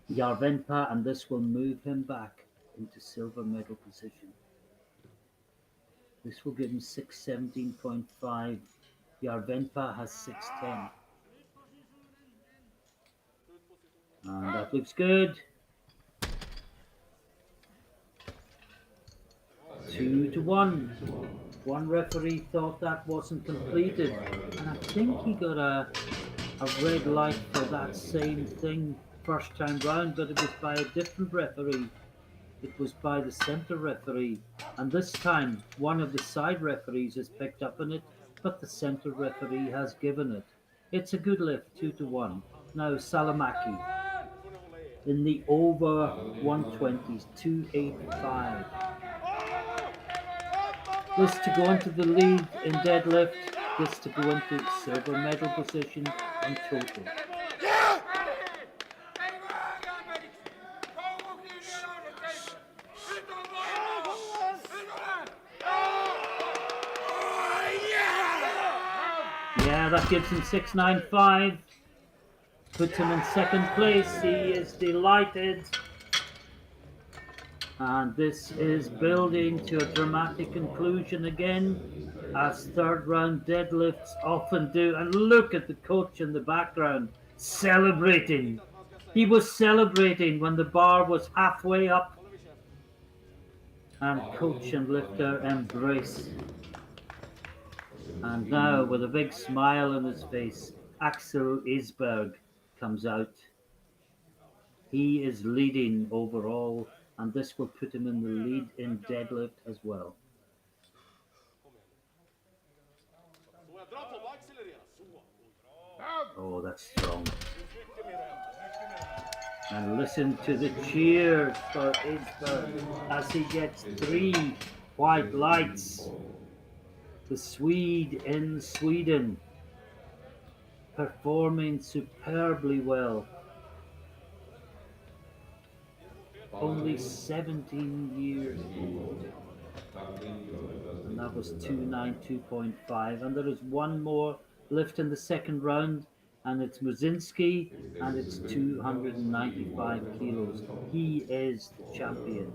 Yarvenpää, and this will move him back into silver medal position. This will give him 617.5. Yarvenpää has 610. And that looks good. 2-1. One referee thought that wasn't completed, and I think he got a red light for that same thing first time round, but it was by a different referee. It was by the center referee, and this time one of the side referees has picked up on it, but the center referee has given it. It's a good lift, 2-1. Now Salomaki in the over 120s, 285. This to go into the lead in deadlift, this to go into silver medal position in total. Yeah, that gives him 695. Puts him in second place. He is delighted. And this is building to a dramatic conclusion again, as third round deadlifts often do. And look at the coach in the background celebrating. He was celebrating when the bar was halfway up, and coach and lifter embrace. And now, with a big smile on his face, Axel Isberg comes out. He is leading overall, and this will put him in the lead in deadlift as well. Så jag drar på accelerera. Så. Oh, that's strong. And listen to the cheers for Isberg as he gets 3 white lights. The Swede in Sweden, performing superbly well. Only 17 years old. And that was 292.5. And there is one more lift in the second round, and it's Muzinski, and it's 295 kilos. He is the champion.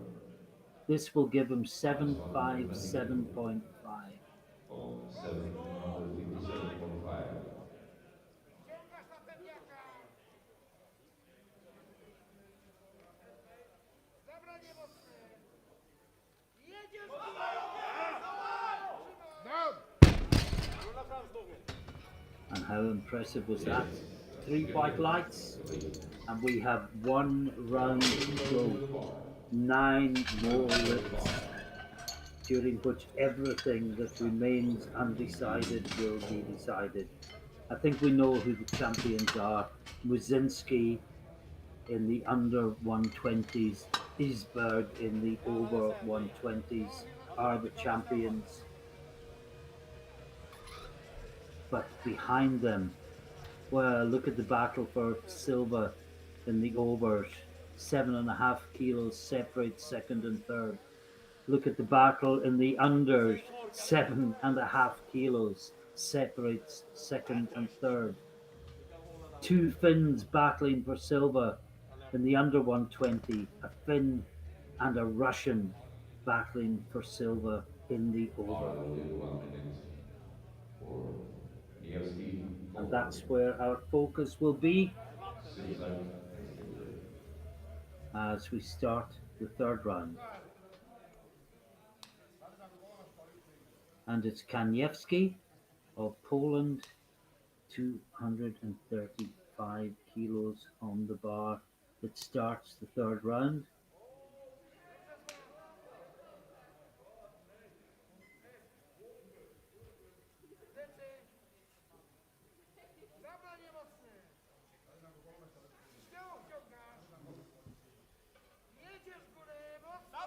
This will give him 757.5. Oh, 757.5. Ciągasz na pewniaka. Zabranie mocne. Jedziesz. Rulla fram stången. And how impressive was that? 3 white lights, and we have 1 round to go. 9 more lifts, during which everything that remains undecided will be decided. I think we know who the champions are. Muzinski in the under 120s, Isberg in the over 120s are the champions. But behind them, well, look at the battle for silver in the overs. 7.5 kilos separate second and third. Look at the battle in the unders. 7.5 kilos separates second and third. 2 Finns battling for silver in the under 120. A Finn and a Russian battling for silver in the over. Only 1 minute for Kanyevsky. And that's where our focus will be as we start the third round. And it's Kanyevsky of Poland, 235 kilos on the bar. That starts the third round. Zabranie mocne. Śmiało wciągasz. Jedziesz w górę mocno.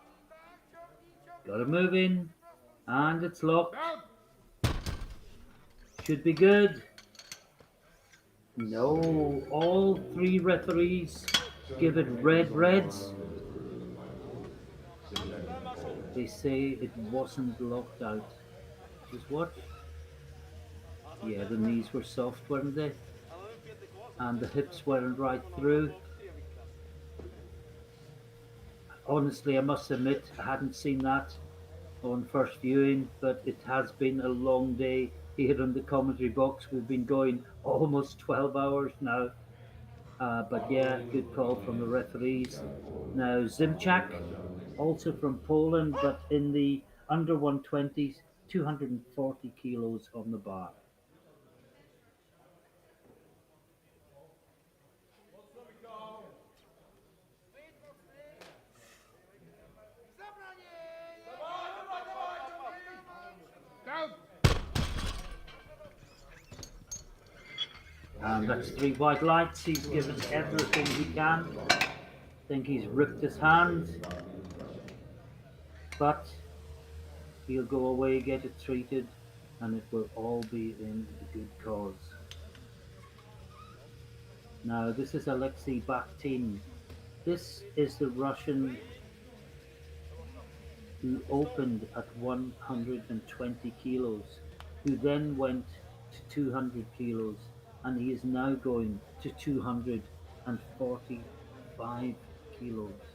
I tak, ciągnij. Got it moving, and it's locked. Should be good. No, all 3 referees give it red reds. They say it wasn't locked out. Just what? Yeah, the knees were soft, weren't they? And the hips weren't right through. Honestly, I must admit, I hadn't seen that on first viewing, but it has been a long day here in the commentary box. We've been going almost 12 hours now. But yeah, good call from the referees. Now, Zimchak, also from Poland, but in the under 120s, 240 kilos on the bar. And that's 3 white lights. He's given everything he can. I think he's ripped his hand. But he'll go away, get it treated, and it will all be in the good cause. Now, this is Alexei Baktin. This is the Russian who opened at 120 kilos, who then went to 200 kilos, and he is now going to 245 kilos.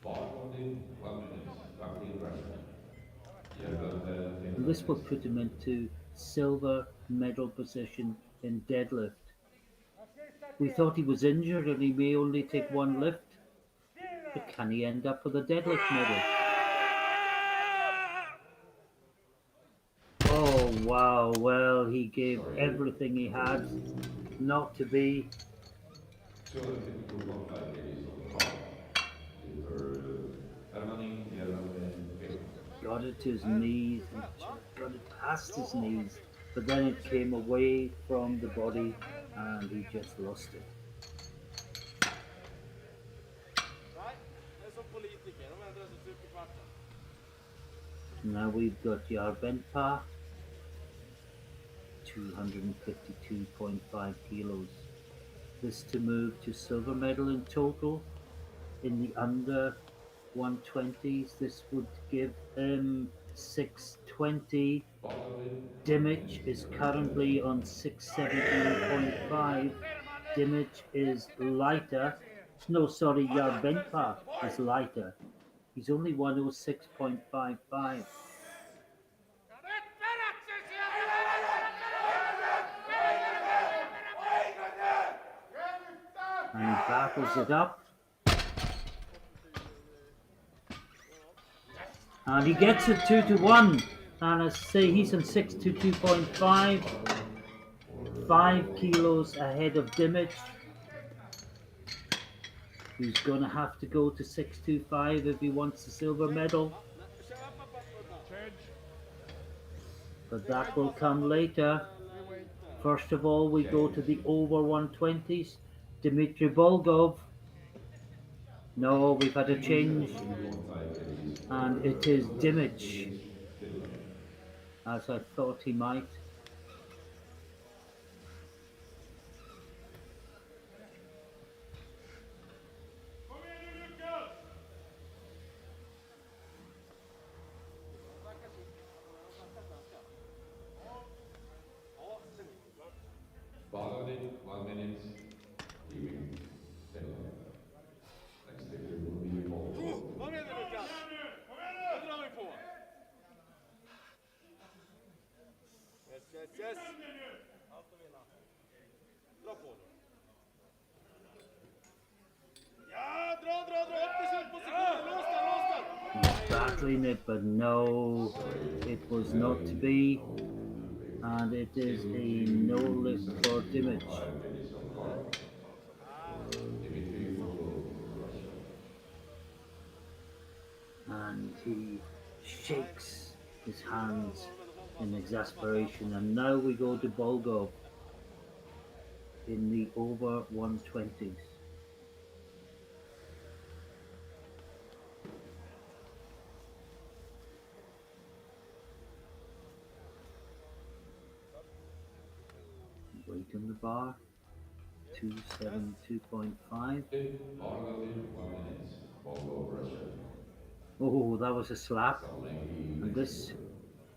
Powerlifting, 1 minute, Baktin, Russia. Silvan And this will put him into silver medal position in deadlift. We thought he was injured and he may only take one lift, but can he end up with a deadlift medal? Oh wow, well he gave everything he had not to be. 252.5 kgs on the bar. Hermanning, Got it to his knees, and got it past his knees, but then it came away from the body and he just lost it. Nej, det är som politiker. De ändrar sig typ i kvarten. Now we've got Yarbenpa, 252.5 kilos. This to move to silver medal in total. In the under 120s, this would give him 620. Dimich is currently on 617.5. Dimich is lighter. No, sorry, Yarbenpa is lighter. He's only 106.55. And he battles it up. And he gets it 2-1. And I say he's on 622.5. 5 kilos ahead of Dimich. He's going to have to go to 625 if he wants the silver medal. But that will come later. First of all, we go to the over 120s. Dmitry Volgov. No, we've had a change. And it is Dimich, as I thought he might. Powerlifting, 1 minute, leaving Finland. Next lifter will be Paul. Kom igen nu Lukas! Nu drar vi på! Yes, yes, yes! Dra på nu! Ja, dra! Upp i slutposition! Lås den! He's battling it, but no, it was not to be. And it is a no lift for Dimich. And he shakes his hands in exasperation. And now we go to Volgov in the over 120s. Weight on the bar, 272.5. Powerlifting, 1 minute, Volvo, Russia. Oh, that was a slap. Salomaki, And this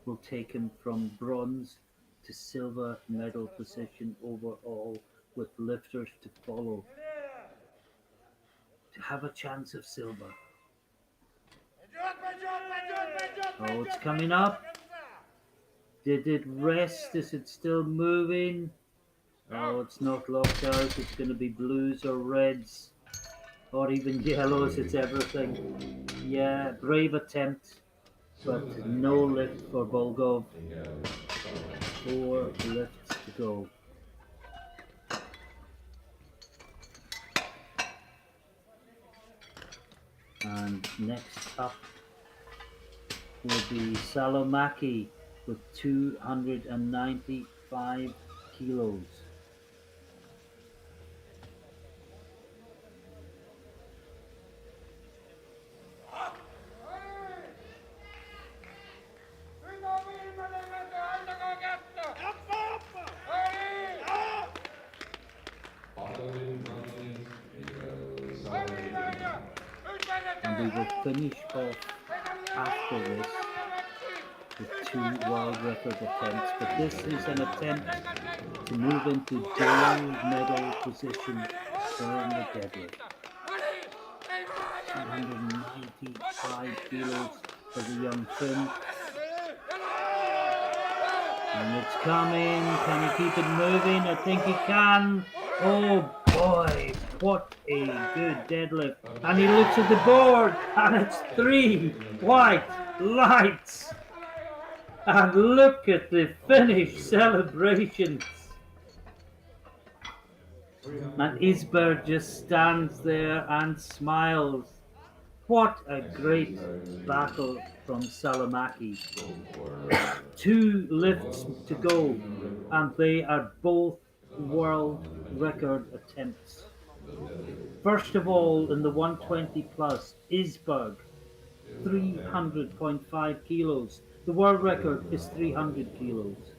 will take him from bronze to silver medal position overall, with lifters to follow to have a chance of silver. Oh, it's coming up. Did it rest? Is it still moving? Oh, it's not locked out. It's going to be blues or reds or even yellows. It's everything. Yeah, brave attempt, but no lift for Volgov. 4 lifts to go. And next up will be Salomaki with 295 kilos. And we will finish off after this with 2 world record attempts, but this is an attempt to move into gold medal position during the deadlift. 295 kilos for the young Finn. And it's coming. Can he keep it moving? I think he can. Oh boy, what a good deadlift. And he looks at the board and it's 3 white lights. And look at the finish celebrations. And Isberg just stands there and smiles. What a great battle from Salomaki. 2 lifts to go, and they are both world record attempts. First of all, in the 120 plus, Isberg, 300.5 kilos. The world record is 300 kilos.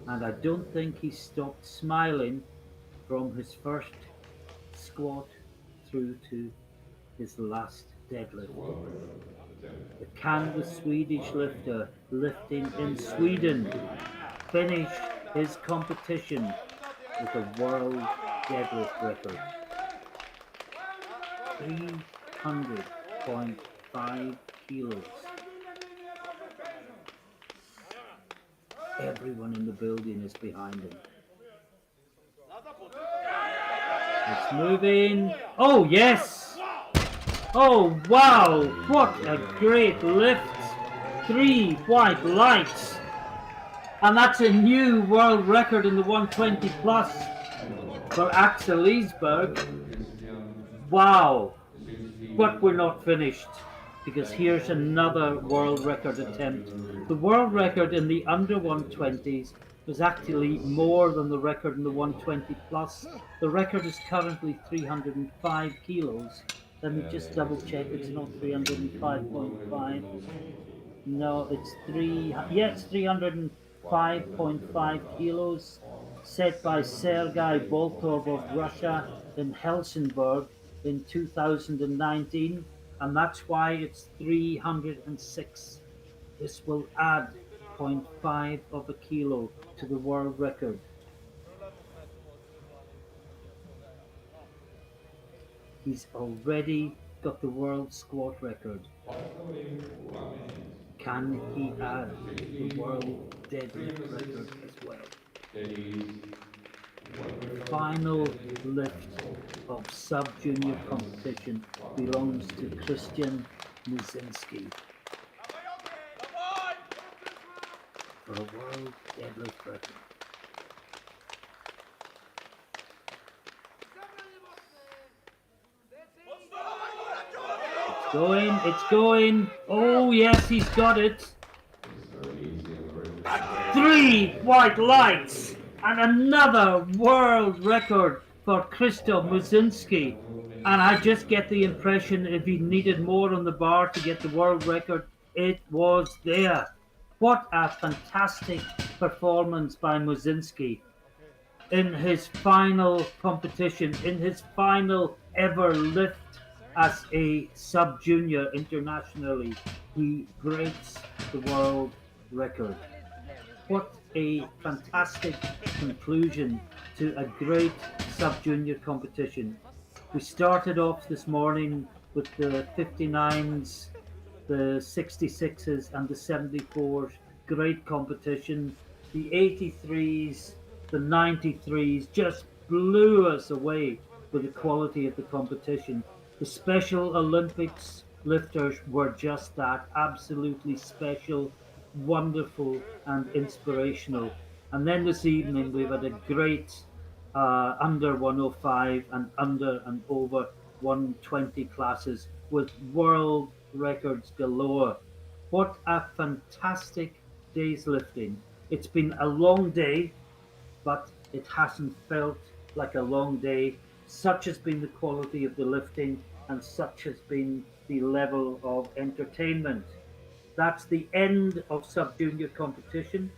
And I don't think he stopped smiling from his first squat through to his last deadlift. Can the Swedish lifter lifting in Sweden finish his competition with a world deadlift record? 300.5 kilos. Everyone in the building is behind him. It's moving. Oh, yes. Oh, wow. What a great lift. 3 white lights. And that's a new world record in the 120 plus for Axel Isberg. Wow. But we're not finished, because here's another world record attempt. The world record in the under 120s was actually more than the record in the 120 plus. The record is currently 305 kilos. Let me just double check, it's not 305.5. No, it's 305.5 kilos, set by Sergei Boltov of Russia in Helsingborg in 2019, and that's why it's 306. This will add 0.5 of a kilo to the world record. He's already got the world squat record. Can he add the world deadlift record as well? Final lift of sub-junior competition belongs to Christian Musinski for a world deadlift record. It's going. Oh yes, he's got it. 3 white lights and another world record for Krzysztof Musinski. And I just get the impression if he needed more on the bar to get the world record, it was there. What a fantastic performance by Musinski in his final competition, in his final ever lift as a sub-junior internationally. He breaks the world record. What a fantastic conclusion to a great sub-junior competition. We started off this morning with the 59s, the 66s and the 74s. Great competition. The 83s, the 93s just blew us away with the quality of the competition. The Special Olympics lifters were just that, absolutely special, wonderful and inspirational. And then this evening we've had a great under 105 and under and over 120 classes with world records galore. What a fantastic day's lifting. It's been a long day, but it hasn't felt like a long day. Such has been the quality of the lifting and such has been the level of entertainment. That's the end of sub-junior competition.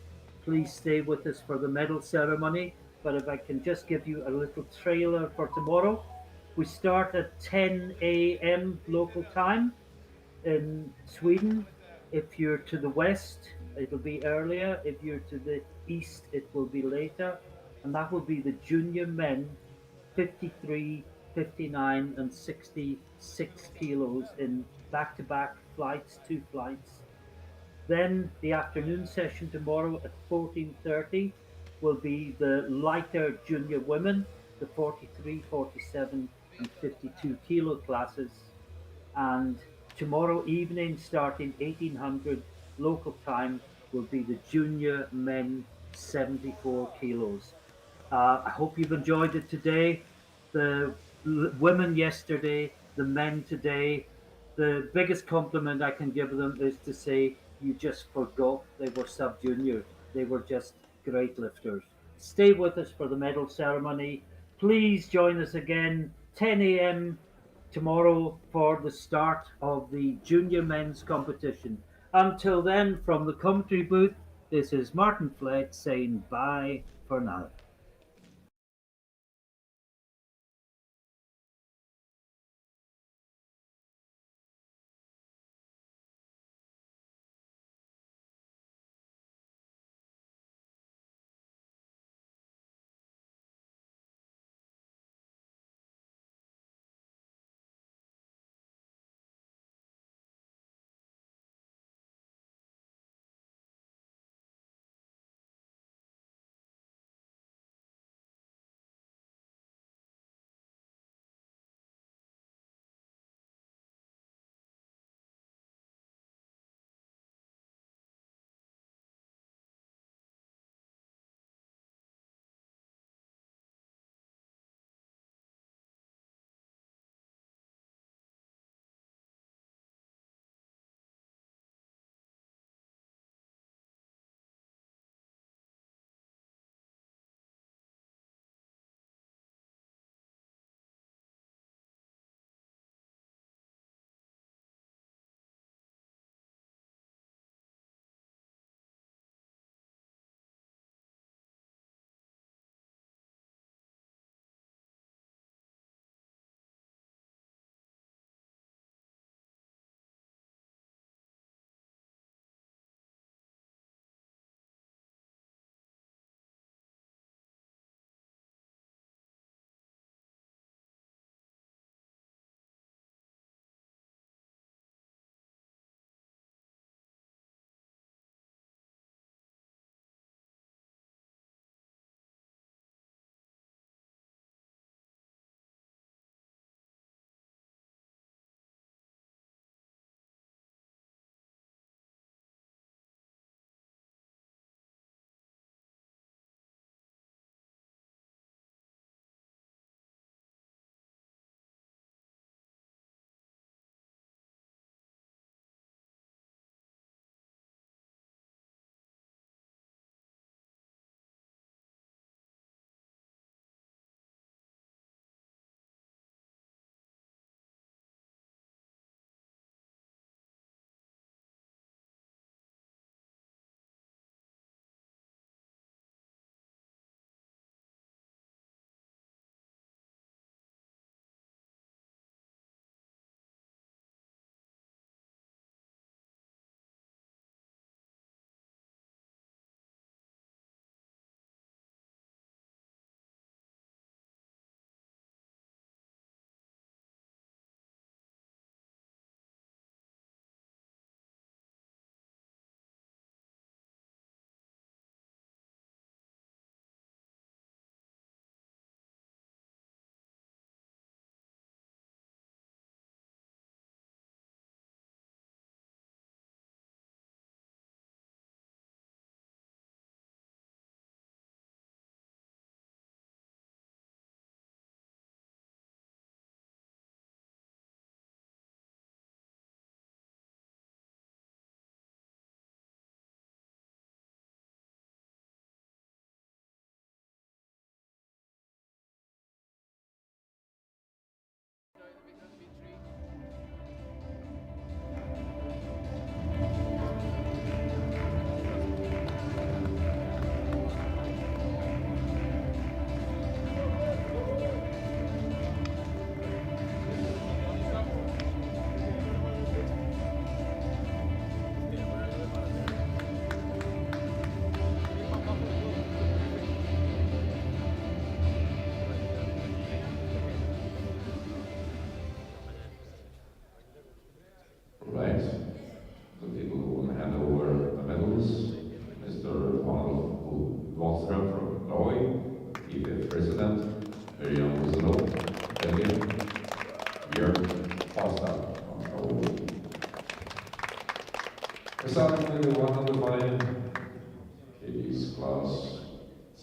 Please stay with us for the medal ceremony. But if I can just give you a little trailer for tomorrow. We start at 10 a.m. local time in Sweden. If you're to the west, it'll be earlier. If you're to the east, it will be later. And that will be the junior men 53, 59, and 66 kilos in back-to-back flights, 2 flights. Then the afternoon session tomorrow at 14:30 will be the lighter junior women, the 43, 47, and 52 kilo classes. And tomorrow evening, starting 1800 local time, will be the junior men 74 kilos. I hope you've enjoyed it today. The women yesterday, the men today. The biggest compliment I can give them is to say you just forgot they were sub junior. They were just great lifters. Stay with us for the medal ceremony. Please join us again 10 a.m. tomorrow for the start of the junior men's competition. Until then, from the commentary booth, this is Martin Flett saying bye for now.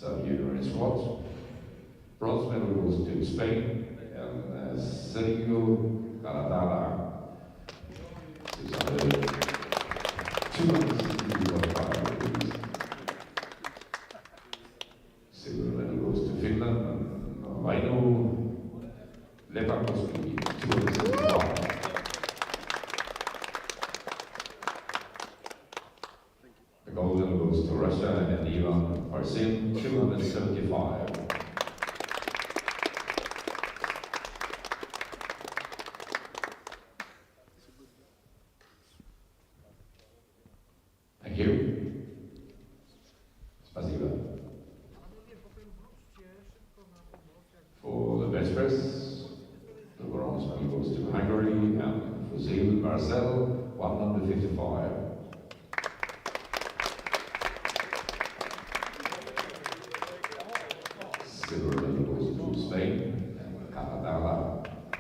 sub-junior in squat. Bronze medal goes to Spain and Sergio Caladara. 262.5 degrees. Silver medal goes to Finland and Vino Likowski, 265. The gold medal goes to Russia and Marcel, 275. Thank you. Спасибо. For the bench press, the bronze medal goes to Hungary and for Marcel, 155. Silver medal goes to Spain and Canada,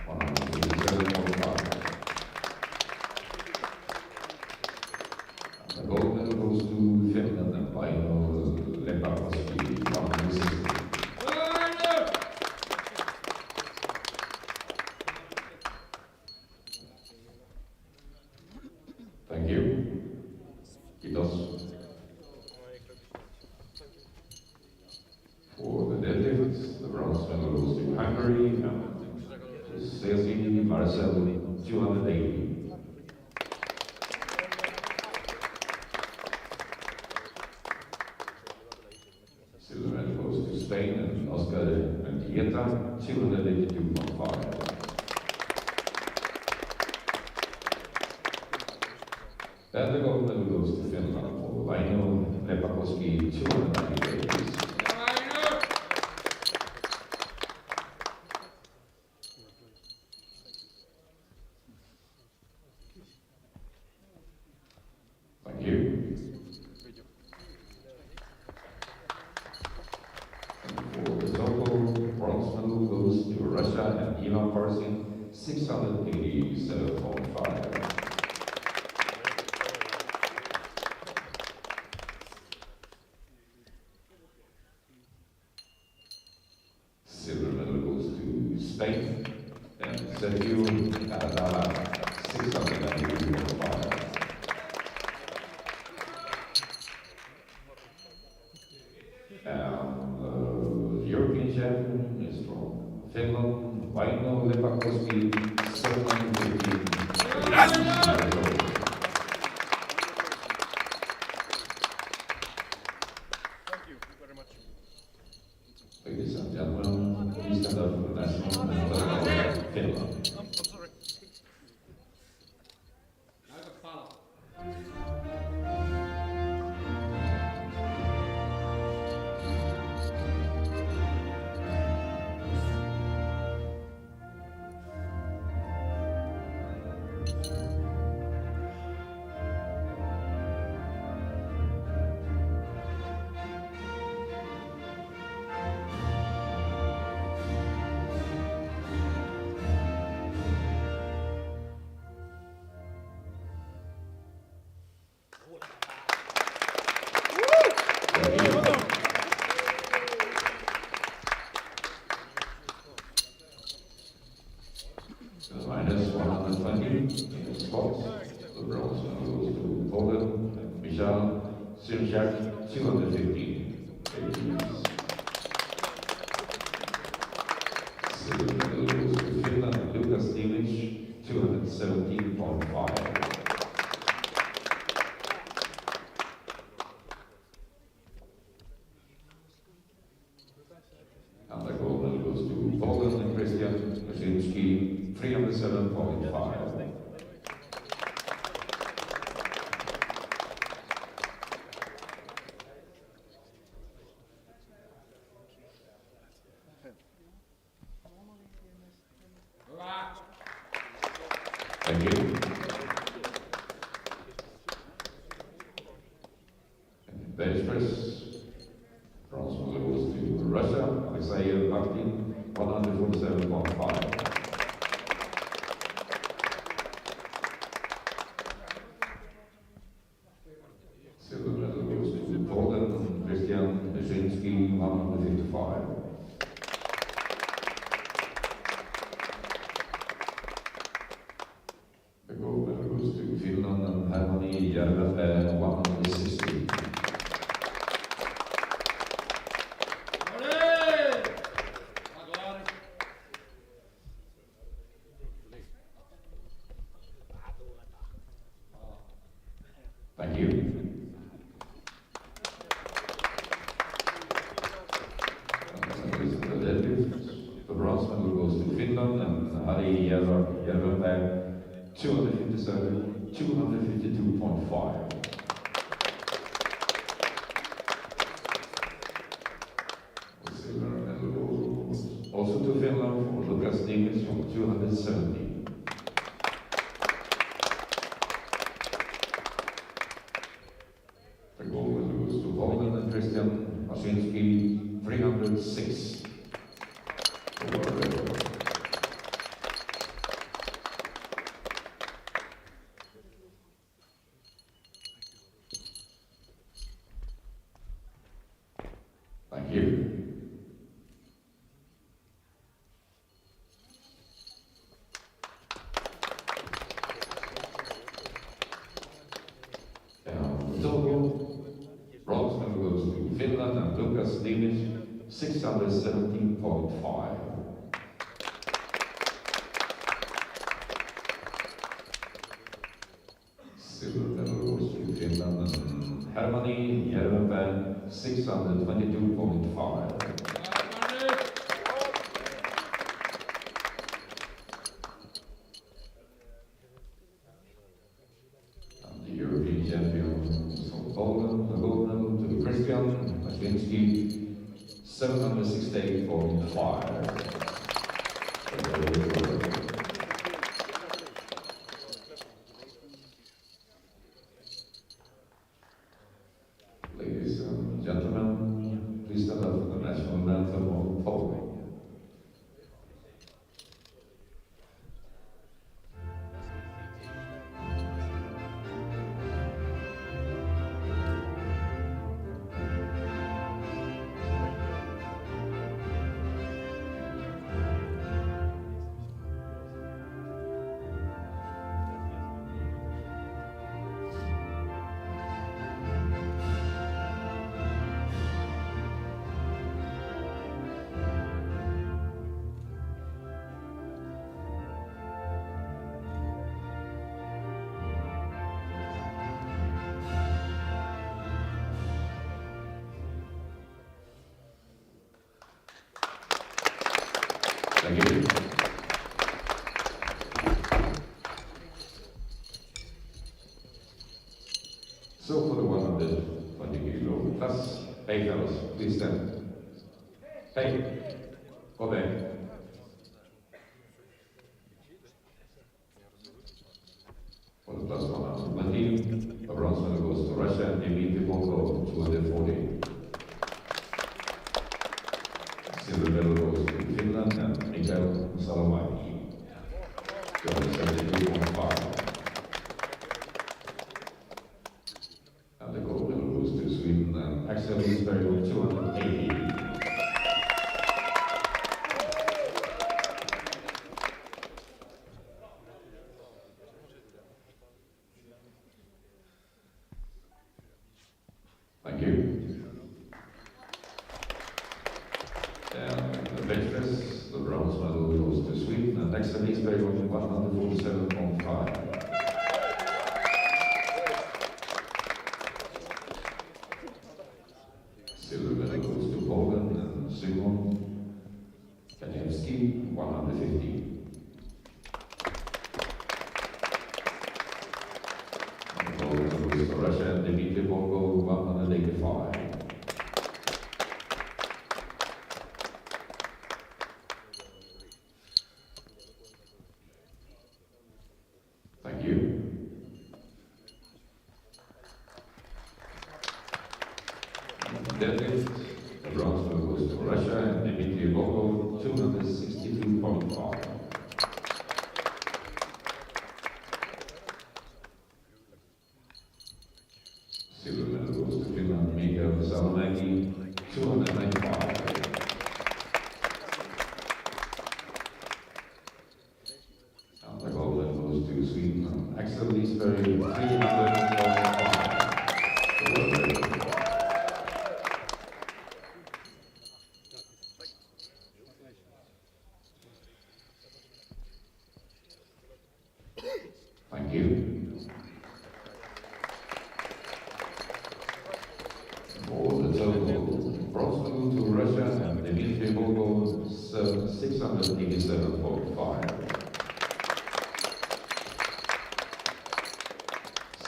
157.5. The gold medal goes to Finland and Vino Likowski, 160. Thank you. Kiitos. For the deadlifts, the bronze medal goes to Hungary and to Ceci Marcel, 280. Silver medal goes to Spain and Oscar and Dieta, 282.5. And the gold medal goes to Finland for Vino Likowski, 290 degrees. Thank you. And for the total, bronze medal goes to Russia and Ivan Parsin, 687.5. Silver medal goes to Spain and Sergio Caladara, 692.5. And the European champion is from Finland, Vino Likowski, 715. Thank you very much. Ladies and gentlemen, please stand up for the national anthem of Finland. I'm sorry. Minus 120 in the spot. The bronze medal goes to Poland and Michal Sirchak, 215 degrees. Silver medal goes to Finland and Lucas Dimich, 217.5. And the gold medal goes to Poland and Christian Kanyevsky, 307.5. Thank you. And bench press, bronze medal goes to Russia, Alexei Baktin, 147.5. Silver medal goes to Poland, Christian Kanyevsky, 155. The gold medal goes to Finland and Harmony Järvenpää, 160. Thank you. The bronze medal goes to Finland and Harry Järvenpää, 257, 252.5. The silver medal goes also to Finland for Lukas Dimich from 270. The gold medal goes to Poland and Christian Mashinsky, 306. The world record. Thank you. Total bronze medal goes to Finland and Lukas Dimich, 617.5. Silver medal goes to Finland and Harmony Järvenpää, 622.5. And the European champion from Poland, the gold medal to Christian Mashinsky, 768.5. Ladies and gentlemen, please stand up for the national anthem of Poland. Thank you. So for the 120 kilo plus, hey fellas, please stand. Hey, go back. For the plus 120, the bronze medal goes to Russia and Dimich, 240. Silver medal goes to Finland and Salomaki, 272.5. And the gold medal goes to Sweden and Alexei Baktin, 280. Thank you. And the victors, the bronze medal goes to Sweden and Alexei Baktin, 147.5. Silver medal goes to Poland and Sylvan Kanyevsky, 150. And the gold medal goes to Russia and Dimich, 185. Thank you. Deadlift, the bronze medal goes to Russia and Dimich, 262.5. Silver medal goes to Finland, Salomaki, 200. 295. And the gold goes to Sweden. Axel Lisberg, 345. Thank you. For the total bronze medal to Russia and Dimich Volkov, 687.45.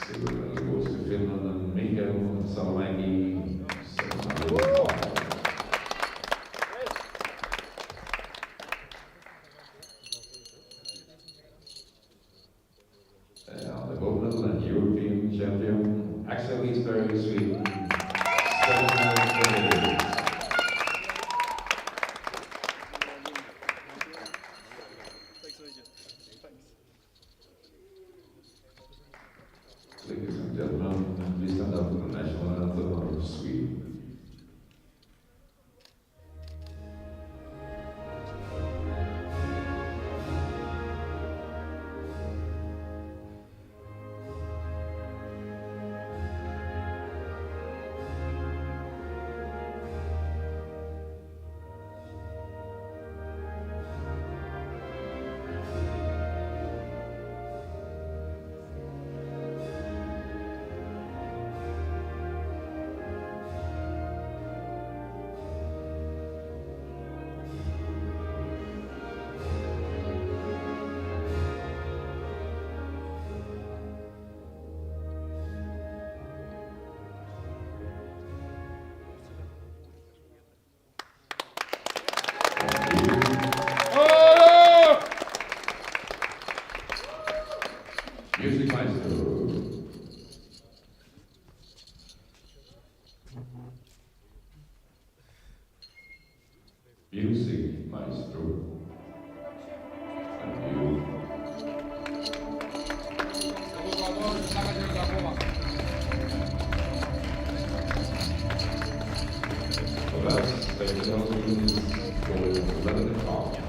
Silver medal goes to Finland and Mikael Salomaki, 605. The gold medal and European champion Axel Lisberg, Sweden, 728. Ladies and gentlemen, please stand up for the national anthem of Sweden. Music Maestro. Music Maestro. Thank you. So that's the going to 11 o'clock.